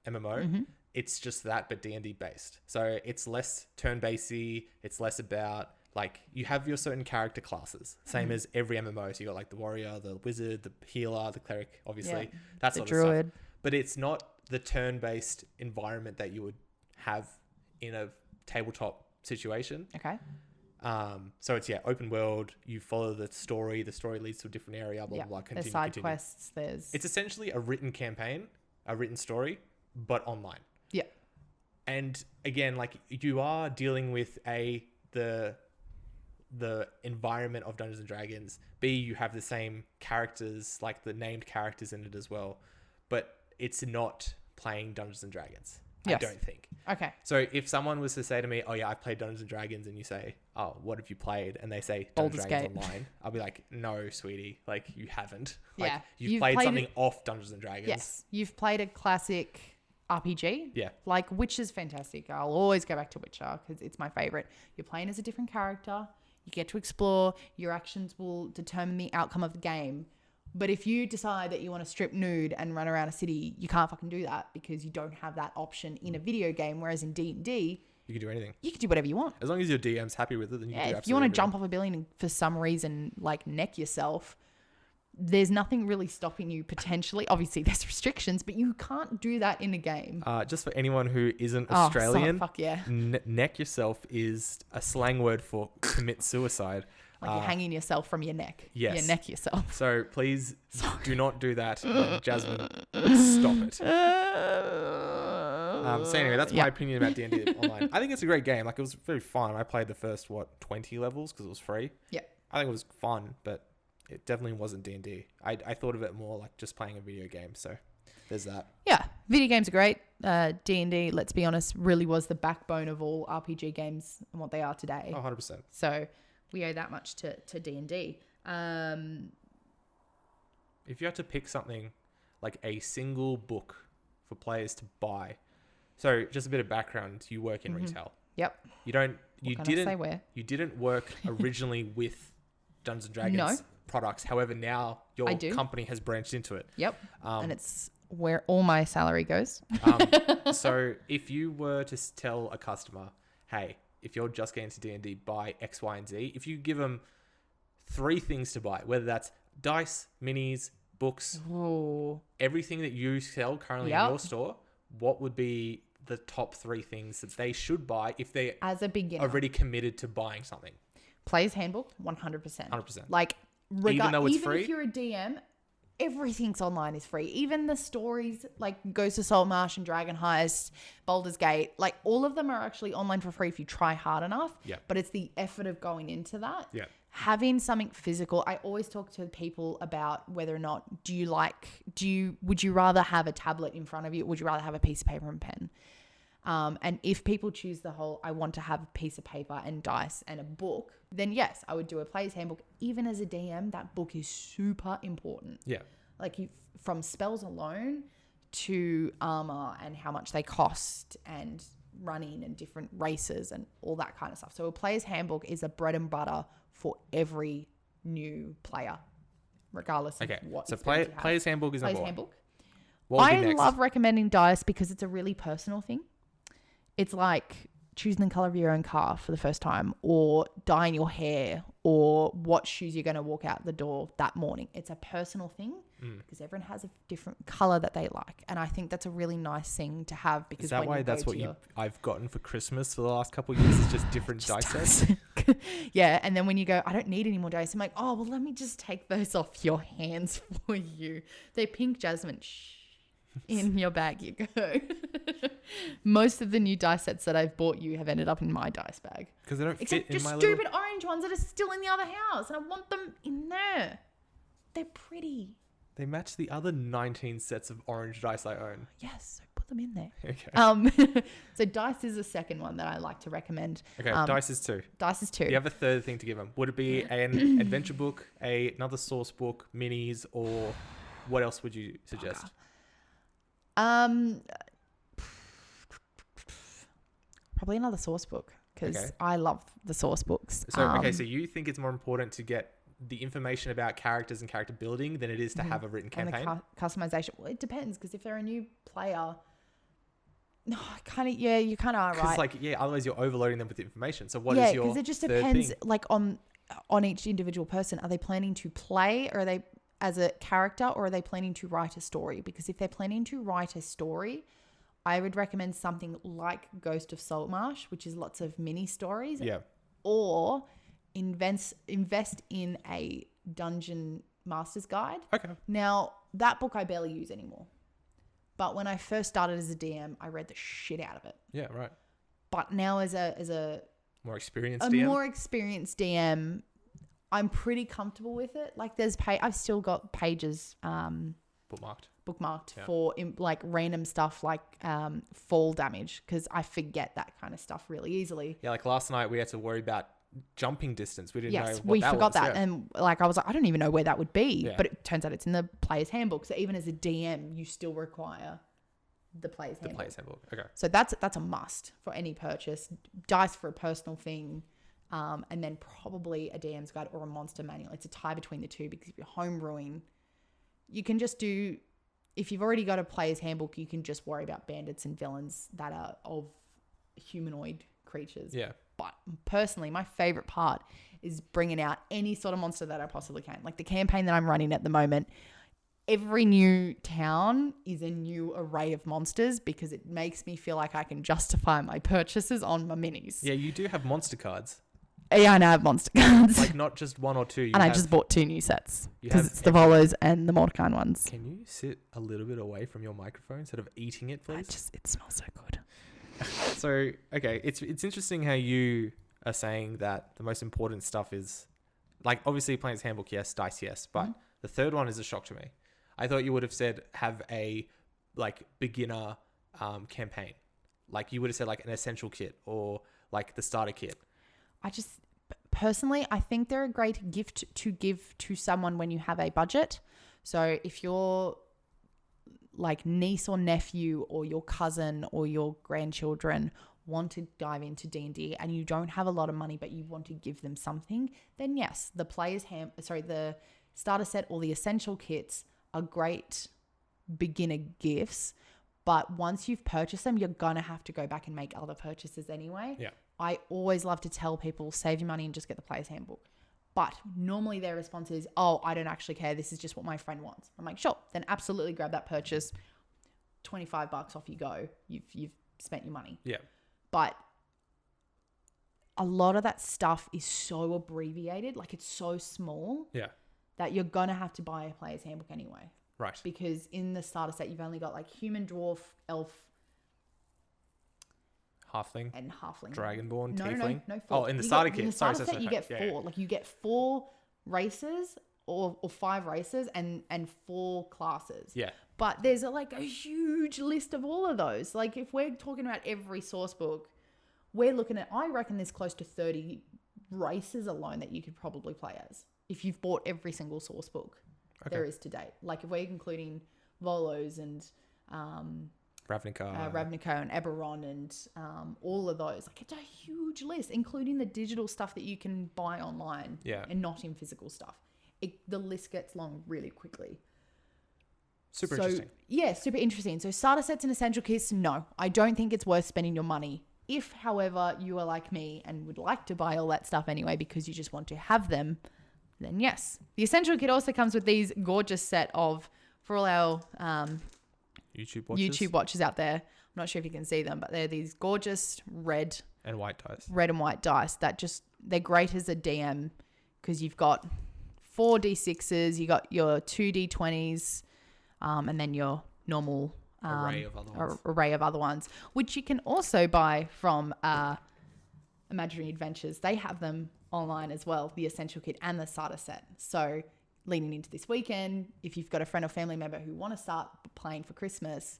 Speaker 1: MMO. It's just that, but D&D based. So it's less turn-basedy. It's less about like, you have your certain character classes, same as every MMO. So you got like the warrior, the wizard, the healer, the cleric, obviously.
Speaker 2: Yeah.
Speaker 1: That
Speaker 2: The
Speaker 1: sort of
Speaker 2: druid.
Speaker 1: stuff. But it's not the turn-based environment that you would have in a tabletop situation.
Speaker 2: Okay.
Speaker 1: So it's open world. You follow the story. The story leads to a different area. Blah blah blah.
Speaker 2: There's side quests. There's.
Speaker 1: It's essentially a written campaign, a written story, but online.
Speaker 2: Yeah.
Speaker 1: And again, like, you are dealing with the environment of Dungeons and Dragons. B, you have the same characters, like the named characters in it as well, but it's not playing Dungeons and Dragons.
Speaker 2: Yes.
Speaker 1: I don't think.
Speaker 2: Okay.
Speaker 1: So if someone was to say to me, "Oh yeah, I've played Dungeons and Dragons," and you say, "Oh, what have you played?" and they say Dungeons and Dragons Online, I'll be like, "No, sweetie, like, you haven't. Like,
Speaker 2: Yeah.
Speaker 1: you've played something off Dungeons and Dragons."
Speaker 2: Yes. You've played a classic RPG.
Speaker 1: Yeah.
Speaker 2: Like, Witcher's fantastic. I'll always go back to Witcher because it's my favorite. You're playing as a different character. You get to explore. Your actions will determine the outcome of the game. But if you decide that you want to strip nude and run around a city, you can't fucking do that because you don't have that option in a video game. Whereas in D&D,
Speaker 1: You can do anything.
Speaker 2: you can do whatever you want.
Speaker 1: As long as your DM's happy with it, then you can do
Speaker 2: If you
Speaker 1: absolutely
Speaker 2: want to
Speaker 1: everything.
Speaker 2: jump off a building and for some reason, like, neck yourself, there's nothing really stopping you potentially. Obviously, there's restrictions, but you can't do that in a game.
Speaker 1: Just for anyone who isn't
Speaker 2: Oh,
Speaker 1: Australian,
Speaker 2: fuck yeah.
Speaker 1: Neck yourself is a slang word for commit suicide.
Speaker 2: Like, you're hanging yourself from your neck.
Speaker 1: Yes.
Speaker 2: You neck yourself.
Speaker 1: So please do not do that. Jasmine, stop it. So anyway, that's my opinion about D&D Online. I think it's a great game. Like, it was very fun. I played the first, 20 levels because it was free.
Speaker 2: Yeah.
Speaker 1: I think it was fun, but it definitely wasn't D&D. I thought of it more like just playing a video game. So there's that.
Speaker 2: Yeah. Video games are great. D&D, let's be honest, really was the backbone of all RPG games and what they are today.
Speaker 1: Oh, 100%.
Speaker 2: So we owe that much to D&D.
Speaker 1: If you had to pick something like a single book for players to buy, so just a bit of background, you work in retail.
Speaker 2: Yep.
Speaker 1: You
Speaker 2: Say where?
Speaker 1: didn't work originally with Dungeons and Dragons
Speaker 2: No.
Speaker 1: products. However, now your
Speaker 2: I do.
Speaker 1: company has branched into it.
Speaker 2: Yep. And it's where all my salary goes.
Speaker 1: So if you were to tell a customer, hey, if you're just getting into D&D, buy X, Y, and Z, if you give them 3 things to buy, whether that's dice, minis, books,
Speaker 2: Ooh.
Speaker 1: everything that you sell currently in your store, what would be the top 3 things that they should buy if they're
Speaker 2: As a beginner.
Speaker 1: already committed to buying something?
Speaker 2: Player's Handbook, 100%.
Speaker 1: 100%.
Speaker 2: Like,
Speaker 1: Even though it's
Speaker 2: even
Speaker 1: free?
Speaker 2: if you're a DM, everything's online is free. Even the stories, like Ghost of Saltmarsh and Dragon Heist, Baldur's Gate, like, all of them are actually online for free if you try hard enough.
Speaker 1: Yeah.
Speaker 2: But it's the effort of going into that.
Speaker 1: Yeah.
Speaker 2: Having something physical. I always talk to people about whether or not would you rather have a tablet in front of you? Or would you rather have a piece of paper and pen? And if people choose the whole, I want to have a piece of paper and dice and a book, then yes, I would do a player's handbook. Even as a DM, that book is super important.
Speaker 1: Yeah.
Speaker 2: Like, from spells alone to armor and how much they cost and running and different races and all that kind of stuff. So a player's handbook is a bread and butter for every new player, regardless of what.
Speaker 1: So
Speaker 2: experience you have.
Speaker 1: player's handbook is
Speaker 2: Player's
Speaker 1: number 1.
Speaker 2: handbook.
Speaker 1: What would be
Speaker 2: I
Speaker 1: next?
Speaker 2: love recommending dice because it's a really personal thing. It's like choosing the color of your own car for the first time, or dyeing your hair, or what shoes you're going to walk out the door that morning. It's a personal thing because everyone has a different color that they like. And I think that's a really nice thing to have because
Speaker 1: Is that
Speaker 2: when
Speaker 1: why
Speaker 2: you
Speaker 1: that's
Speaker 2: go
Speaker 1: what
Speaker 2: to
Speaker 1: I've gotten for Christmas for the last couple of years? Is just different dice sets?
Speaker 2: Yeah. And then when you go, I don't need any more dice. I'm like, oh, well, let me just take those off your hands for you. They're pink jasmine. Shh. In your bag you go. Most of the new dice sets that I've bought you have ended up in my dice bag.
Speaker 1: Because they don't
Speaker 2: Except
Speaker 1: fit in
Speaker 2: just
Speaker 1: my
Speaker 2: stupid
Speaker 1: little...
Speaker 2: orange ones that are still in the other house. And I want them in there. They're pretty.
Speaker 1: They match the other 19 sets of orange dice I own.
Speaker 2: Yes, so put them in there.
Speaker 1: Okay.
Speaker 2: So dice is the second one that I like to recommend.
Speaker 1: Okay, dice is 2.
Speaker 2: Dice is 2.
Speaker 1: Do you have a third thing to give them? Would it be an adventure book, another source book, minis, or what else would you suggest?
Speaker 2: Probably another source book because
Speaker 1: Okay.
Speaker 2: I love the source books.
Speaker 1: So so you think it's more important to get the information about characters and character building than it is to have a written
Speaker 2: and
Speaker 1: campaign?
Speaker 2: the customization. Well, it depends because if they're a new player, no, you kind of are
Speaker 1: Because
Speaker 2: right.
Speaker 1: otherwise you're overloading them with information. So what is your
Speaker 2: because it just
Speaker 1: third
Speaker 2: depends
Speaker 1: thing?
Speaker 2: like on each individual person. Are they planning to play, or are they as a character, or are they planning to write a story? Because if they're planning to write a story, I would recommend something like Ghost of Saltmarsh, which is lots of mini stories.
Speaker 1: Yeah.
Speaker 2: Or invest in a dungeon master's guide.
Speaker 1: Okay.
Speaker 2: Now, that book I barely use anymore. But when I first started as a DM, I read the shit out of it.
Speaker 1: Yeah, right.
Speaker 2: But now as a
Speaker 1: More experienced
Speaker 2: a
Speaker 1: DM?
Speaker 2: more experienced DM, I'm pretty comfortable with it. Like I've still got pages bookmarked
Speaker 1: Yeah.
Speaker 2: for like random stuff like fall damage because I forget that kind of stuff really easily.
Speaker 1: Yeah, like last night we had to worry about jumping distance. We didn't know what
Speaker 2: we
Speaker 1: that
Speaker 2: forgot
Speaker 1: was.
Speaker 2: that.
Speaker 1: Yeah.
Speaker 2: And like I was like, I don't even know where that would be.
Speaker 1: Yeah.
Speaker 2: But it turns out it's in the player's handbook. So even as a DM, you still require the player's handbook.
Speaker 1: Player's handbook. Okay.
Speaker 2: So that's a must for any purchase. Dice for a personal thing. And then probably a DM's guide or a monster manual. It's a tie between the two because if you're homebrewing, you can just do, if you've already got a player's handbook, you can just worry about bandits and villains that are of humanoid creatures.
Speaker 1: Yeah.
Speaker 2: But personally, my favorite part is bringing out any sort of monster that I possibly can. Like the campaign that I'm running at the moment, every new town is a new array of monsters because it makes me feel like I can justify my purchases on my minis.
Speaker 1: Yeah, you do have monster cards.
Speaker 2: Yeah, and I have monster cards.
Speaker 1: Like not just one or two.
Speaker 2: I just bought 2 new sets
Speaker 1: You
Speaker 2: because
Speaker 1: have
Speaker 2: it's the Volos and the Mordecai ones.
Speaker 1: Can you sit a little bit away from your microphone instead of eating it, please?
Speaker 2: It smells so good.
Speaker 1: So, okay, it's interesting how you are saying that the most important stuff is, like, obviously Player's Handbook, yes, dice, yes, but the third one is a shock to me. I thought you would have said have a, like, beginner campaign. Like, you would have said, like, an essential kit or, like, the starter kit.
Speaker 2: Personally, I think they're a great gift to give to someone when you have a budget. So if your like niece or nephew or your cousin or your grandchildren want to dive into D&D and you don't have a lot of money but you want to give them something, then yes, the starter set or the essential kits are great beginner gifts. But once you've purchased them, you're going to have to go back and make other purchases anyway.
Speaker 1: Yeah.
Speaker 2: I always love to tell people, save your money and just get the player's handbook. But normally their response is, oh, I don't actually care. This is just what my friend wants. I'm like, sure, then absolutely grab that purchase. $25 off you go. You've spent your money.
Speaker 1: Yeah.
Speaker 2: But a lot of that stuff is so abbreviated, like it's so small that you're going to have to buy a player's handbook anyway.
Speaker 1: Right.
Speaker 2: Because in the starter set, you've only got like human, dwarf, elf,
Speaker 1: Halfling.
Speaker 2: and halfling.
Speaker 1: Dragonborn,
Speaker 2: No,
Speaker 1: tiefling.
Speaker 2: no, 4.
Speaker 1: Oh, in the starter kit.
Speaker 2: In the
Speaker 1: Sorry,
Speaker 2: starter set, you get 4.
Speaker 1: Yeah.
Speaker 2: Like you get 4 races or 5 races and 4 classes.
Speaker 1: Yeah.
Speaker 2: But there's a huge list of all of those. Like if we're talking about every source book, we're looking at, I reckon there's close to 30 races alone that you could probably play as if you've bought every single source book there is to date. Like if we're including Volos and Ravnica and Eberron and all of those, like it's a huge list, including the digital stuff that you can buy online and not in physical stuff. The list gets long really quickly.
Speaker 1: Super interesting.
Speaker 2: Yeah, super interesting. So starter sets and essential kits, no, I don't think it's worth spending your money. If, however, you are like me and would like to buy all that stuff anyway because you just want to have them, then yes. The essential kit also comes with these gorgeous set of, for all our YouTube watchers out there, I'm not sure if you can see them, but they're these gorgeous red
Speaker 1: and white dice
Speaker 2: that they're great as a DM because you've got 4d6s, you got your 2d20s, and then your normal array of other ones, which you can also buy from Imaginary Adventures. They have them online as well, the Essential Kit and the starter set. So leading into this weekend, if you've got a friend or family member who want to start playing for Christmas,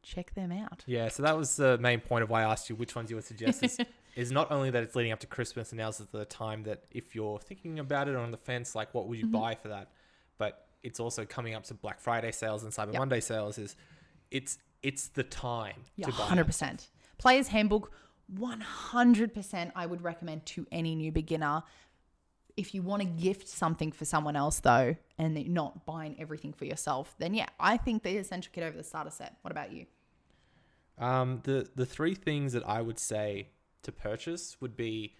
Speaker 2: check them out.
Speaker 1: Yeah, so that was the main point of why I asked you which ones you would suggest. Is not only that it's leading up to Christmas and now's the time that if you're thinking about it on the fence, like what would you buy for that? But it's also coming up to Black Friday sales and Cyber Monday sales. It's the time to buy
Speaker 2: 100%.
Speaker 1: it.
Speaker 2: Player's Handbook, 100% I would recommend to any new beginner. If you want to gift something for someone else though, and you're not buying everything for yourself, then yeah, I think the Essential Kit over the starter set. What about you?
Speaker 1: The three things that I would say to purchase would be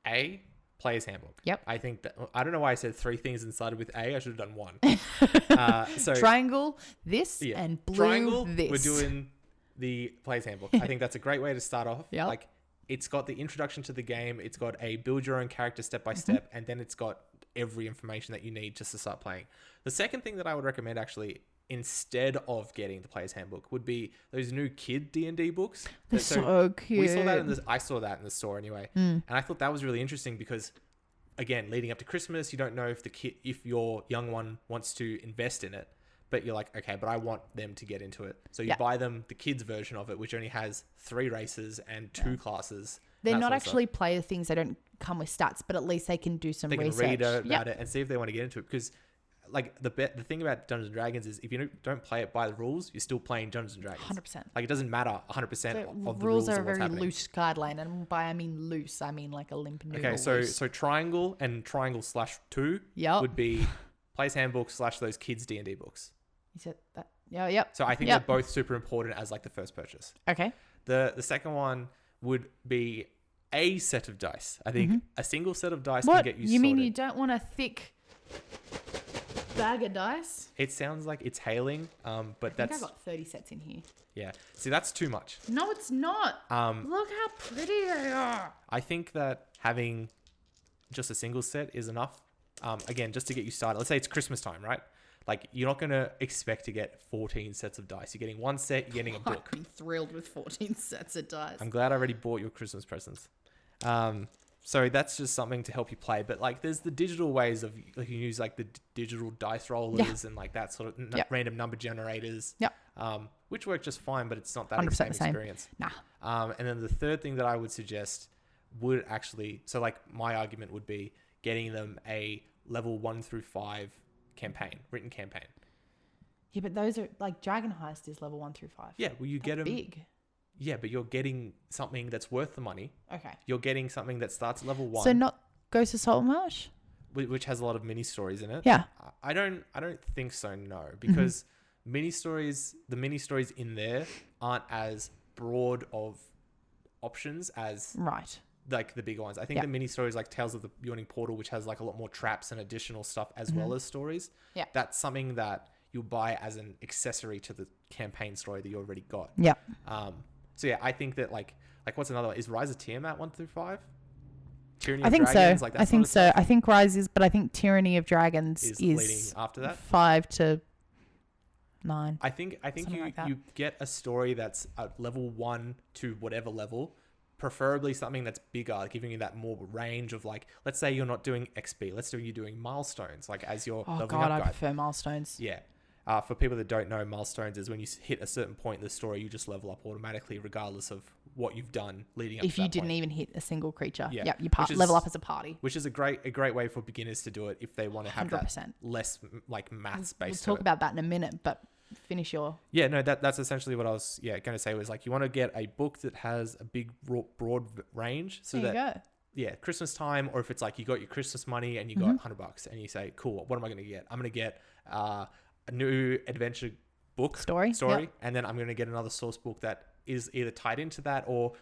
Speaker 1: A, Player's Handbook.
Speaker 2: Yep.
Speaker 1: I think that, I don't know why I said three things and started with A. I should have done one. So
Speaker 2: Triangle, this, and blue,
Speaker 1: Triangle,
Speaker 2: this.
Speaker 1: we're doing the Player's Handbook. I think that's a great way to start off.
Speaker 2: Yep.
Speaker 1: Like, it's got the introduction to the game. It's got a build your own character step by step, and then it's got every information that you need just to start playing. The second thing that I would recommend actually, instead of getting the Player's Handbook, would be those new kid D&D books.
Speaker 2: They're so cute.
Speaker 1: We saw that I saw that in the store anyway, and I thought that was really interesting because, again, leading up to Christmas, you don't know if your young one wants to invest in it, but you're like, okay, but I want them to get into it. So you buy them the kids version of it, which only has 3 races and 2 classes.
Speaker 2: They're not actually player things. They don't come with stats, but at least they can do some research.
Speaker 1: They can read about it and see if they want to get into it. Because like the thing about Dungeons & Dragons is if you don't play it by the rules, you're still playing Dungeons & Dragons.
Speaker 2: 100%.
Speaker 1: Like it doesn't matter 100% of the
Speaker 2: rules
Speaker 1: rules
Speaker 2: are
Speaker 1: of
Speaker 2: a
Speaker 1: what's
Speaker 2: very
Speaker 1: happening.
Speaker 2: loose guideline, and by I mean loose, I mean like a limp noodle.
Speaker 1: Okay, so
Speaker 2: loose.
Speaker 1: Triangle and Triangle/2 would be Player's Handbook / those kids D&D books.
Speaker 2: You said that? Yeah, yep.
Speaker 1: So I think they're both super important as like the first purchase.
Speaker 2: Okay.
Speaker 1: The second one would be a set of dice. I think a single set of dice
Speaker 2: What?
Speaker 1: can get you sorted.
Speaker 2: You mean you don't want a thick bag of dice?
Speaker 1: It sounds like it's hailing, but that's...
Speaker 2: I think I got 30 sets in here.
Speaker 1: Yeah. See, that's too much.
Speaker 2: No, it's not. Look how pretty they are.
Speaker 1: I think that having just a single set is enough. Again, just to get you started. Let's say it's Christmas time, right? Like, you're not going to expect to get 14 sets of dice. You're getting one set, you're getting a book.
Speaker 2: I'd be thrilled with 14 sets of dice.
Speaker 1: I'm glad I already bought your Christmas presents. So that's just something to help you play. But, like, there's the digital ways of, like, you use, like, the digital dice rollers and, like, that sort of random number generators. Which work just fine, but it's not that same experience.
Speaker 2: Nah.
Speaker 1: And then the third thing that I would suggest would actually... So, like, my argument would be getting them a level 1 through 5 written campaign.
Speaker 2: Yeah, but those are like Dragon Heist is level 1 through 5.
Speaker 1: Yeah, well, you get them
Speaker 2: big.
Speaker 1: Yeah, but you're getting something that's worth the money.
Speaker 2: Okay.
Speaker 1: You're getting something that starts at level 1.
Speaker 2: So not Ghost of Saltmarsh?
Speaker 1: Which has a lot of mini stories in it.
Speaker 2: Yeah.
Speaker 1: I don't think so. No, because the mini stories in there aren't as broad of options as like the bigger ones. I think the mini stories like Tales of the Yawning Portal, which has like a lot more traps and additional stuff as well as stories.
Speaker 2: Yeah.
Speaker 1: That's something that you'll buy as an accessory to the campaign story that you already got.
Speaker 2: Yeah.
Speaker 1: So yeah, I think that like what's another one? Is Rise of Tiamat 1 through 5? Tyranny
Speaker 2: I
Speaker 1: of
Speaker 2: think
Speaker 1: Dragons,
Speaker 2: so.
Speaker 1: like that
Speaker 2: I think
Speaker 1: sort of
Speaker 2: so. I think Rise is, but I think Tyranny of Dragons is
Speaker 1: leading after that.
Speaker 2: 5 to 9.
Speaker 1: I think you get a story that's at level 1 to whatever level, preferably something that's bigger, giving you that more range of like, let's say you're not doing XP, let's say you're doing milestones, like as you're leveling up.
Speaker 2: I prefer milestones.
Speaker 1: Yeah. For people that don't know, milestones is when you hit a certain point in the story, you just level up automatically, regardless of what you've done leading up to that
Speaker 2: If you didn't
Speaker 1: point.
Speaker 2: even hit a single creature.
Speaker 1: Yeah.
Speaker 2: Yep, you level up as a party.
Speaker 1: Which is a great way for beginners to do it if they want to have
Speaker 2: 100%.
Speaker 1: that less like maths based.
Speaker 2: We'll talk about that in a minute, but finish your...
Speaker 1: Yeah, no, that's essentially what I was going to say was like you want to get a book that has a big broad range so
Speaker 2: there
Speaker 1: that...
Speaker 2: you go.
Speaker 1: Yeah, Christmas time, or if it's like you got your Christmas money and you got $100 and you say, cool, what am I going to get? I'm going to get a new adventure book story, and then I'm going to get another source book that is either tied into that, or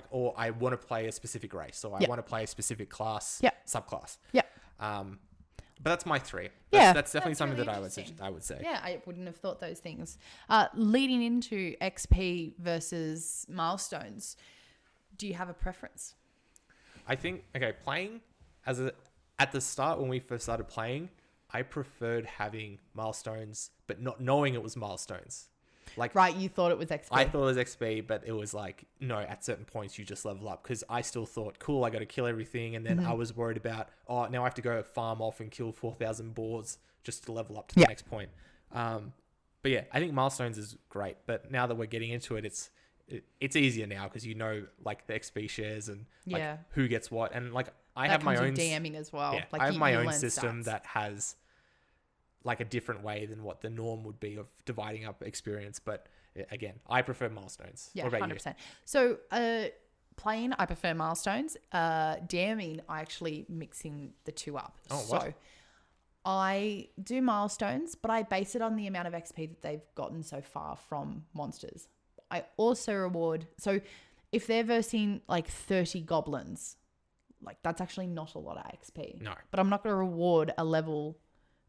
Speaker 1: or I want to play a specific race, or I want to play a specific class, subclass.
Speaker 2: Yeah.
Speaker 1: But that's my 3. That's definitely something
Speaker 2: really
Speaker 1: that I would say.
Speaker 2: Yeah, I wouldn't have thought those things. Leading into XP versus milestones, do you have a preference?
Speaker 1: I think, playing at the start when we first started playing, I preferred having milestones, but not knowing it was milestones. Like,
Speaker 2: Right, you thought it was XP.
Speaker 1: I thought it was XP, but it was like, no, at certain points you just level up, because I still thought, cool, I got to kill everything. And then I was worried about, oh, now I have to go farm off and kill 4,000 boars just to level up to the next point. But yeah, I think milestones is great. But now that we're getting into it, it's easier now, because you know, like, the XP shares and like who gets what. And like, I have my own
Speaker 2: DMing as well.
Speaker 1: Yeah,
Speaker 2: Like
Speaker 1: I have my own
Speaker 2: learn
Speaker 1: system
Speaker 2: stats.
Speaker 1: that has like a different way than what the norm would be of dividing up experience. But again, I prefer milestones.
Speaker 2: Yeah,
Speaker 1: What about
Speaker 2: 100%. So, playing, I prefer milestones. DMing, I actually mixing the two up.
Speaker 1: Oh,
Speaker 2: so,
Speaker 1: what?
Speaker 2: I do milestones, but I base it on the amount of XP that they've gotten so far from monsters. I also reward. So, if they're versing like 30 goblins, like that's actually not a lot of XP.
Speaker 1: No.
Speaker 2: But I'm not going to reward a level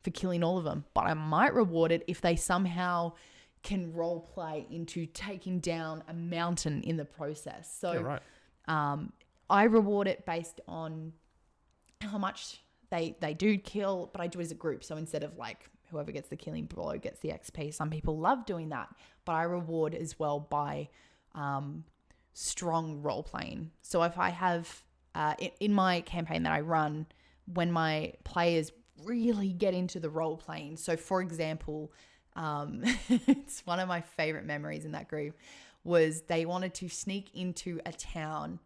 Speaker 2: for killing all of them. But I might reward it if they somehow can role play into taking down a mountain in the process. So
Speaker 1: Yeah, right.
Speaker 2: I reward it based on how much they do kill, but I do it as a group. So instead of like whoever gets the killing blow gets the XP, some people love doing that. But I reward as well by strong role playing. So if I have in my campaign that I run, when my players really get into the role playing. So for example, it's one of my favorite memories in that group was they wanted to sneak into a town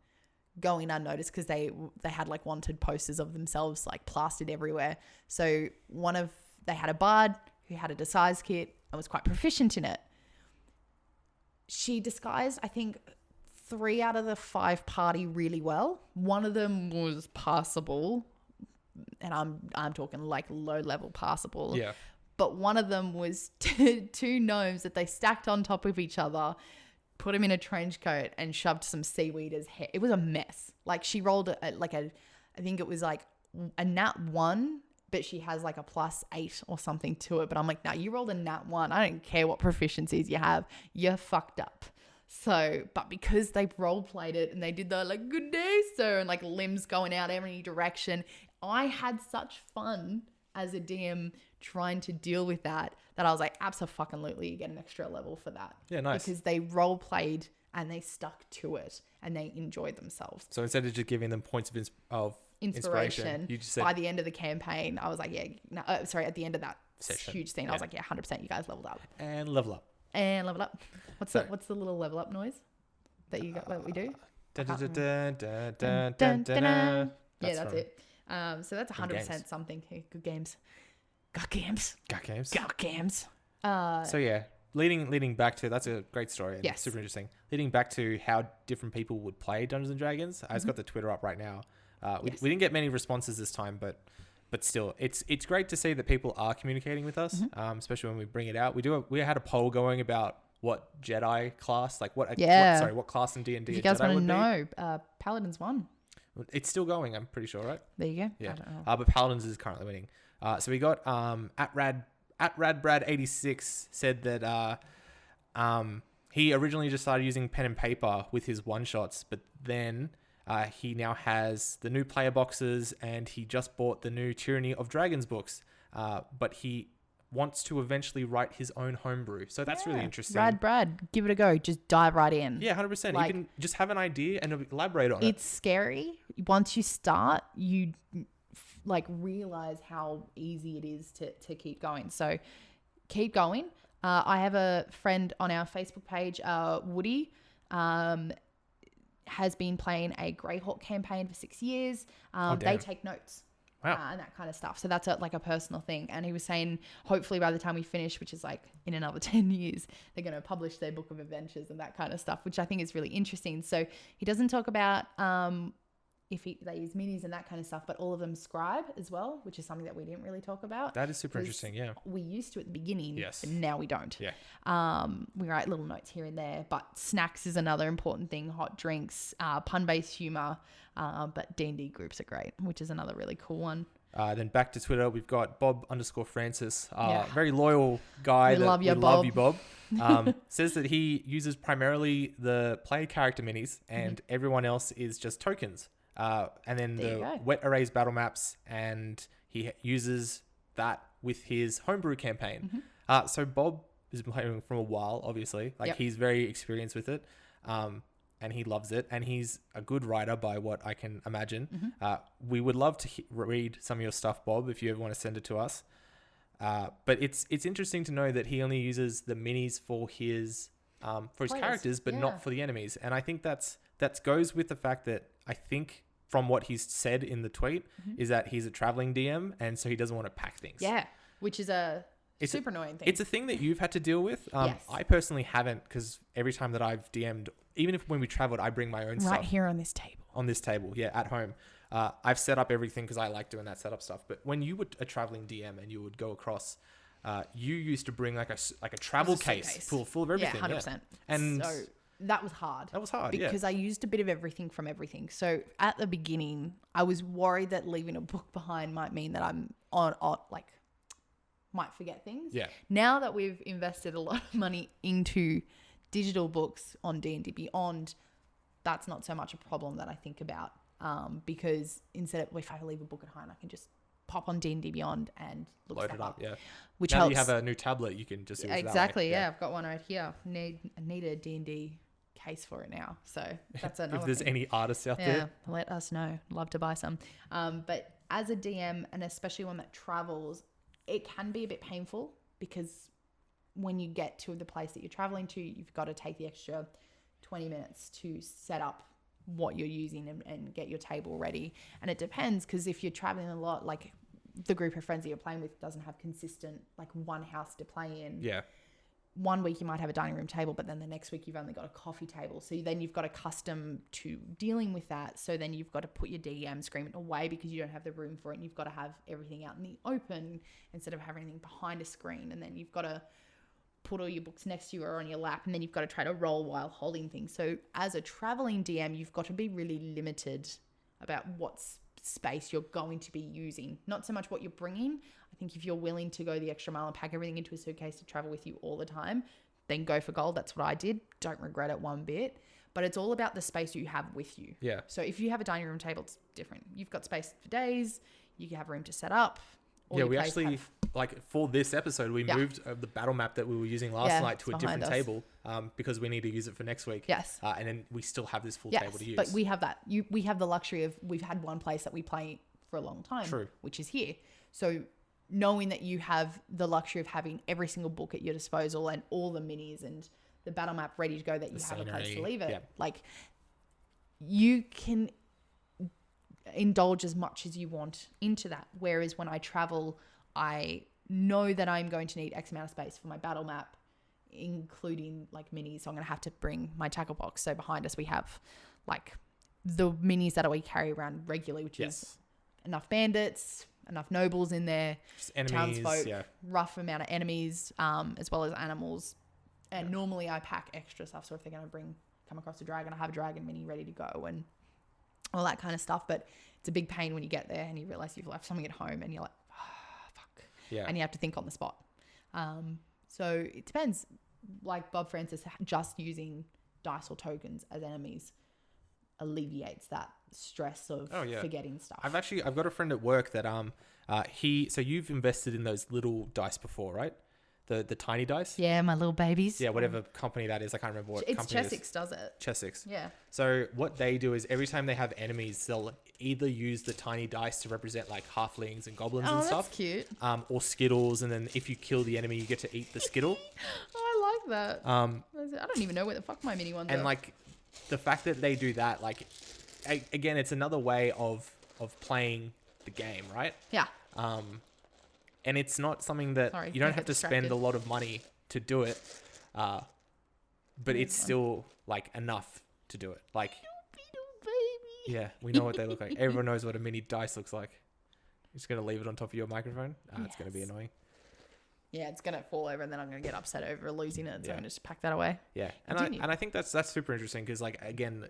Speaker 2: going unnoticed because they had like wanted posters of themselves like plastered everywhere. So they had a bard who had a disguise kit and was quite proficient in it. She disguised, I think, 3 out of the 5 party really well. One of them was passable, and I'm talking like low level passable.
Speaker 1: Yeah.
Speaker 2: But one of them was 2 gnomes that they stacked on top of each other, put him in a trench coat and shoved some seaweeder's hair. It was a mess. Like she rolled I think it was like a nat 1, but she has like a +8 or something to it. But I'm like, no, you rolled a nat 1. I don't care what proficiencies you have. You're fucked up. So, but because they role played it and they did the like, good day, sir, and like limbs going out every direction, I had such fun as a DM trying to deal with that I was like, absolutely, you get an extra level for that.
Speaker 1: Yeah, nice.
Speaker 2: Because they role played and they stuck to it and they enjoyed themselves.
Speaker 1: So instead of just giving them points of inspiration, you just said,
Speaker 2: by the end of the campaign, I was like, at the end of that
Speaker 1: session,
Speaker 2: huge scene, I was like, yeah, 100%, you guys leveled up.
Speaker 1: and level up.
Speaker 2: And level up. What's the little level up noise that you got? That we do? Yeah, that's it. So that's 100% something. Hey, good games. Got games.
Speaker 1: So yeah, leading back to, that's a great story. And
Speaker 2: Yes.
Speaker 1: super interesting. Leading back to how different people would play Dungeons and Dragons. I just got the Twitter up right now. We didn't get many responses this time, but still, it's great to see that people are communicating with us, especially when we bring it out. We had a poll going about what Jedi class, like what class in D&D
Speaker 2: If you
Speaker 1: a
Speaker 2: guys
Speaker 1: Jedi
Speaker 2: want to
Speaker 1: would be.
Speaker 2: know, Paladins won.
Speaker 1: It's still going, I'm pretty sure, right?
Speaker 2: There you go.
Speaker 1: Yeah.
Speaker 2: I don't know.
Speaker 1: But Paladins is currently winning. So we got at radbrad86 said that he originally just started using pen and paper with his one shots, but then he now has the new player boxes and he just bought the new Tyranny of Dragons books. But he wants to eventually write his own homebrew. So that's really interesting.
Speaker 2: Brad, give it a go. Just dive right in.
Speaker 1: Yeah, 100%.
Speaker 2: Like,
Speaker 1: you can just have an idea and elaborate on it.
Speaker 2: It's scary. Once you start, you like realize how easy it is to keep going. So keep going. I have a friend on our Facebook page, Woody, has been playing a Greyhawk campaign for 6 years. They take notes.
Speaker 1: Wow.
Speaker 2: And that kind of stuff. So that's like a personal thing. And he was saying, hopefully by the time we finish, which is like in another 10 years, they're going to publish their book of adventures and that kind of stuff, which I think is really interesting. So he doesn't talk about if they use minis and that kind of stuff, but all of them scribe as well, which is something that we didn't really talk about.
Speaker 1: That is super interesting, yeah.
Speaker 2: We used to at the beginning,
Speaker 1: yes,
Speaker 2: but now we don't.
Speaker 1: Yeah.
Speaker 2: We write little notes here and there, but snacks is another important thing, hot drinks, pun-based humor, but D&D groups are great, which is another really cool one.
Speaker 1: Then back to Twitter, we've got Bob_Francis, very loyal guy.
Speaker 2: We love you,
Speaker 1: Bob. Says that he uses primarily the player character minis and everyone else is just tokens. And then the wet erase battle maps, and he uses that with his homebrew campaign. So Bob is playing from a while, obviously. Like
Speaker 2: Yep.
Speaker 1: he's very experienced with it. And he loves it, and he's a good writer by what I can imagine. We would love to read some of your stuff, Bob, if you ever want to send it to us. But it's interesting to know that he only uses the minis for his
Speaker 2: Players.
Speaker 1: characters, but
Speaker 2: Yeah.
Speaker 1: not for the enemies. And I think that goes with the fact that I think from what he's said in the tweet is that he's a traveling DM, and so he doesn't want to pack things.
Speaker 2: Yeah, which is
Speaker 1: It's
Speaker 2: super annoying thing.
Speaker 1: It's a thing that you've had to deal with.
Speaker 2: Yes.
Speaker 1: I personally haven't, because every time that I've DM'd, even if when we traveled, I bring my own
Speaker 2: right
Speaker 1: stuff
Speaker 2: here on this table.
Speaker 1: on this table. Yeah, at home. I've set up everything because I like doing that setup stuff. But when you were a traveling DM and you would go across, you used to bring like a travel
Speaker 2: It was a
Speaker 1: case
Speaker 2: suitcase.
Speaker 1: full of everything.
Speaker 2: Yeah, 100%.
Speaker 1: And
Speaker 2: so that was hard.
Speaker 1: that was hard.
Speaker 2: Because I used a bit of everything from everything. So at the beginning, I was worried that leaving a book behind might mean that I'm might forget things.
Speaker 1: Yeah.
Speaker 2: Now that we've invested a lot of money into digital books on D&D Beyond, that's not so much a problem that I think about, because instead of if I leave a book at home, I can just pop on D&D Beyond and look
Speaker 1: Load
Speaker 2: stuff
Speaker 1: it up. Yeah.
Speaker 2: which
Speaker 1: Now that
Speaker 2: helps.
Speaker 1: you have a new tablet, you can just do it that way.
Speaker 2: Exactly. Yeah, I've got one right here. I need a D&D case for it now. So that's another
Speaker 1: If there's
Speaker 2: thing.
Speaker 1: any artists out
Speaker 2: Yeah,
Speaker 1: there,
Speaker 2: let us know. Love to buy some. But as a DM, and especially one that travels, it can be a bit painful, because when you get to the place that you're traveling to, you've got to take the extra 20 minutes to set up what you're using and get your table ready. And it depends, because if you're traveling a lot, like the group of friends that you're playing with doesn't have consistent, like one house to play in.
Speaker 1: yeah.
Speaker 2: One week you might have a dining room table, but then the next week you've only got a coffee table. So then you've got to custom to dealing with that. So then you've got to put your DM screen away because you don't have the room for it. And you've got to have everything out in the open instead of having everything behind a screen. And then you've got to put all your books next to you or on your lap. And then you've got to try to roll while holding things. So as a traveling DM, you've got to be really limited about what space you're going to be using. Not so much what you're bringing. I think if you're willing to go the extra mile and pack everything into a suitcase to travel with you all the time, then go for gold. That's what I did. Don't regret it one bit. But it's all about the space you have with you.
Speaker 1: Yeah.
Speaker 2: So if you have a dining room table, it's different. You've got space for days. You can have room to set up. All
Speaker 1: Yeah,
Speaker 2: your
Speaker 1: we
Speaker 2: plays
Speaker 1: actually, like for this episode, we moved the battle map that we were using last night to a different table because we need to use it for next week.
Speaker 2: Yes.
Speaker 1: And then we still have this full table to use.
Speaker 2: But we have that. We have the luxury of, we've had one place that we play for a long time,
Speaker 1: True.
Speaker 2: which is here. So knowing that you have the luxury of having every single book at your disposal and all the minis and the battle map ready to go, that you have a place to leave it.
Speaker 1: Yeah.
Speaker 2: Like, you can indulge as much as you want into that. Whereas when I travel, I know that I'm going to need X amount of space for my battle map, including like minis. So I'm going to have to bring my tackle box. So behind us, we have like the minis that we carry around regularly, which is enough bandits, enough nobles in there,
Speaker 1: just enemies,
Speaker 2: townsfolk, rough amount of enemies, as well as animals. And normally I pack extra stuff. So if they're going to come across a dragon, I have a dragon mini ready to go and all that kind of stuff. But it's a big pain when you get there and you realize you've left something at home and you're like, oh, fuck.
Speaker 1: Yeah.
Speaker 2: And you have to think on the spot. So it depends. Like Bob Francis, just using dice or tokens as enemies alleviates that stress of forgetting stuff.
Speaker 1: I've got a friend at work that so you've invested in those little dice before, right? The tiny dice?
Speaker 2: Yeah, my little babies.
Speaker 1: Yeah, whatever company that is. I can't remember what company it is.
Speaker 2: Chessex does it.
Speaker 1: Chessex.
Speaker 2: Yeah.
Speaker 1: So what they do is every time they have enemies, they'll either use the tiny dice to represent like halflings and goblins and stuff.
Speaker 2: That's cute.
Speaker 1: Or Skittles, and then if you kill the enemy, you get to eat the Skittle.
Speaker 2: I like that. I don't even know where the fuck my mini ones are.
Speaker 1: And like the fact that they do that, like again, it's another way of playing the game, right?
Speaker 2: Yeah.
Speaker 1: And it's not something that you don't have to spend a lot of money to do it, but it's still like enough to do it. Like,
Speaker 2: baby.
Speaker 1: yeah, we know what they look like. Everyone knows what a mini dice looks like. You're just gonna leave it on top of your microphone. It's gonna be annoying.
Speaker 2: Yeah, it's gonna fall over, and then I'm gonna get upset over losing it. So I'm gonna just pack that away.
Speaker 1: Yeah, and I think that's super interesting because like again,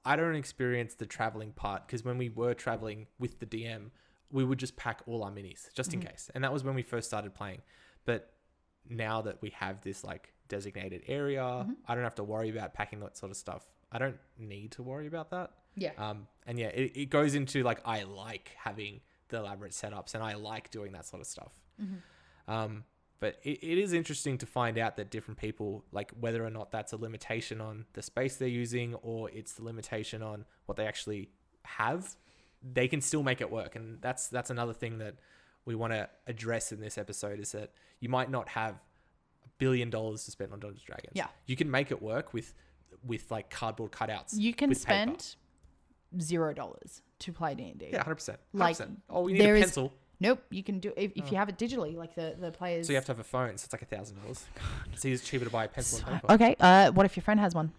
Speaker 1: I don't experience the traveling part because when we were traveling with the DM, we would just pack all our minis just in case. And that was when we first started playing. But now that we have this like designated area, I don't have to worry about packing that sort of stuff. I don't need to worry about that.
Speaker 2: Yeah.
Speaker 1: And yeah, it goes into like, I like having the elaborate setups and I like doing that sort of stuff. But it is interesting to find out that different people, like whether or not that's a limitation on the space they're using or it's the limitation on what they actually have, they can still make it work. And that's another thing that we want to address in this episode, is that you might not have $1 billion to spend on Dungeons & Dragons.
Speaker 2: Yeah.
Speaker 1: You can make it work with like cardboard cutouts.
Speaker 2: You can
Speaker 1: with paper.
Speaker 2: spend $0 to play D&D.
Speaker 1: Yeah, 100%.
Speaker 2: Like,
Speaker 1: oh, you need a pencil.
Speaker 2: Nope, you can do if you have it digitally, like the players.
Speaker 1: So you have to have a phone, so it's like $1,000. So it's cheaper to buy a pencil and paper.
Speaker 2: Okay, what if your friend has one?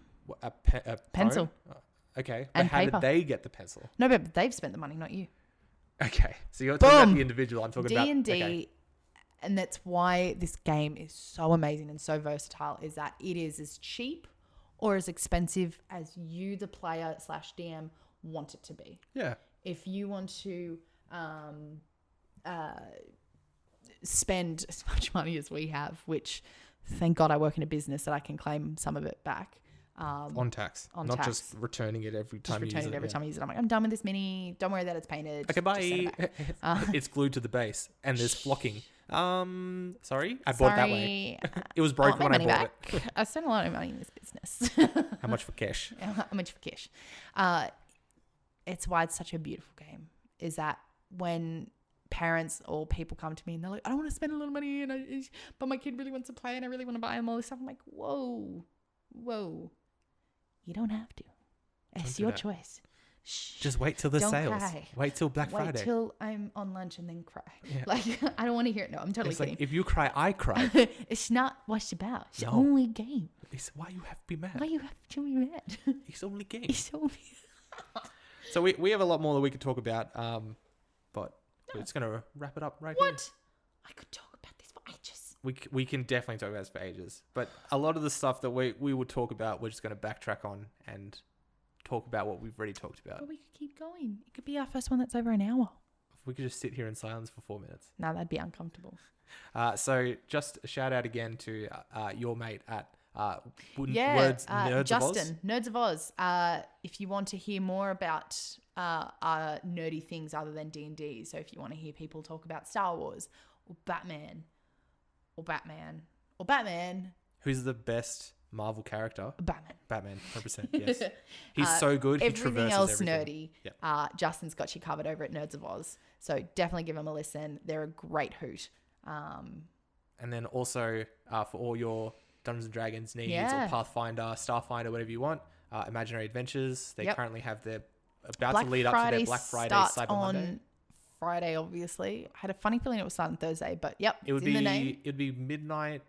Speaker 1: A
Speaker 2: pencil.
Speaker 1: Phone? Okay,
Speaker 2: and
Speaker 1: but how
Speaker 2: paper.
Speaker 1: did they get the pencil?
Speaker 2: No, but they've spent the money, not you.
Speaker 1: Okay, so you're talking about the individual. I'm talking about
Speaker 2: D&D,
Speaker 1: okay.
Speaker 2: And that's why this game is so amazing and so versatile, is that it is as cheap or as expensive as you, the player / DM, want it to be.
Speaker 1: Yeah.
Speaker 2: If you want to spend as much money as we have, which thank God I work in a business that I can claim some of it back.
Speaker 1: On tax. Not
Speaker 2: tax.
Speaker 1: Just returning it every time you use it.
Speaker 2: Every time I use it. I'm like, I'm done with this mini. Don't worry that it's painted.
Speaker 1: Okay, bye.
Speaker 2: Just send it back.
Speaker 1: It's glued to the base and there's flocking. Sorry, I bought it that way. It was broken when I bought it.
Speaker 2: I spent a lot of money in this business.
Speaker 1: How much for cash?
Speaker 2: How much for cash? It's why it's such a beautiful game, is that when parents or people come to me and they're like, I don't want to spend a lot of money, but my kid really wants to play and I really want to buy them all this stuff. I'm like, whoa. You don't have to. It's your choice. Shh.
Speaker 1: Just wait till the
Speaker 2: Don't
Speaker 1: sales.
Speaker 2: cry.
Speaker 1: Wait till Black Friday.
Speaker 2: Wait till I'm on lunch and then cry.
Speaker 1: Yeah.
Speaker 2: Like, I don't want to hear it. No, I'm totally
Speaker 1: It's
Speaker 2: kidding.
Speaker 1: like, if you cry, I cry.
Speaker 2: It's not what it's about. It's
Speaker 1: No.
Speaker 2: only game.
Speaker 1: It's why you have to be mad.
Speaker 2: Why you have to be mad?
Speaker 1: It's only game.
Speaker 2: It's only...
Speaker 1: So we have a lot more that we could talk about, but we're just going to wrap it up right here.
Speaker 2: What? I could talk about this for ages.
Speaker 1: We can definitely talk about this for ages. But a lot of the stuff that we would talk about, we're just going to backtrack on and talk about what we've already talked about.
Speaker 2: But we could keep going. It could be our first one that's over an hour.
Speaker 1: If we could just sit here in silence for 4 minutes.
Speaker 2: No, that'd be uncomfortable.
Speaker 1: So just a shout out again to your mate at
Speaker 2: Nerds
Speaker 1: of Oz.
Speaker 2: Justin, Nerds of Oz. If you want to hear more about nerdy things other than D&D, so if you want to hear people talk about Star Wars or Batman,
Speaker 1: Who's the best Marvel character?
Speaker 2: Batman,
Speaker 1: 100%. Yes, he's so good. He
Speaker 2: everything
Speaker 1: traverses
Speaker 2: else
Speaker 1: everything.
Speaker 2: nerdy.
Speaker 1: Yep.
Speaker 2: Justin's got you covered over at Nerds of Oz. So definitely give them a listen. They're a great hoot.
Speaker 1: And then also for all your Dungeons and Dragons needs,
Speaker 2: Yeah.
Speaker 1: or Pathfinder, Starfinder, whatever you want, Imaginary Adventures. They currently have their to lead up to their Black Friday
Speaker 2: starts
Speaker 1: Cyber
Speaker 2: on
Speaker 1: Monday.
Speaker 2: Friday, obviously. I had a funny feeling it was starting Thursday, but yep,
Speaker 1: It would
Speaker 2: it's in the name.
Speaker 1: it'd be midnight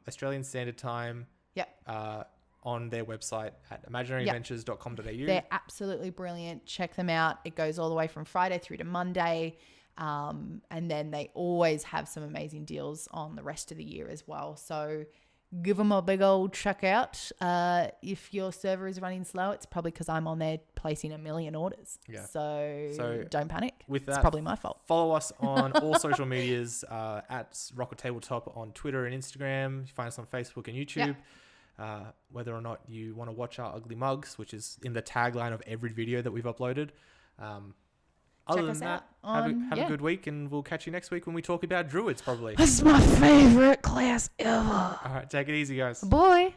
Speaker 1: Australian Standard Time.
Speaker 2: Yep.
Speaker 1: On their website at imaginaryadventures.com.au.
Speaker 2: They're absolutely brilliant. Check them out. It goes all the way from Friday through to Monday. And then they always have some amazing deals on the rest of the year as well. So give them a big old check out. If your server is running slow, it's probably because I'm on there placing 1 million orders.
Speaker 1: Yeah.
Speaker 2: So don't panic.
Speaker 1: With that,
Speaker 2: it's probably my fault.
Speaker 1: Follow us on all social medias at RocketTableTop on Twitter and Instagram. You find us on Facebook and YouTube. Whether or not you want to watch our ugly mugs, which is in the tagline of every video that we've uploaded. Other than that, have a good week, and we'll catch you next week when we talk about druids, probably.
Speaker 2: This is my favorite class ever.
Speaker 1: All right, take it easy, guys.
Speaker 2: Boy.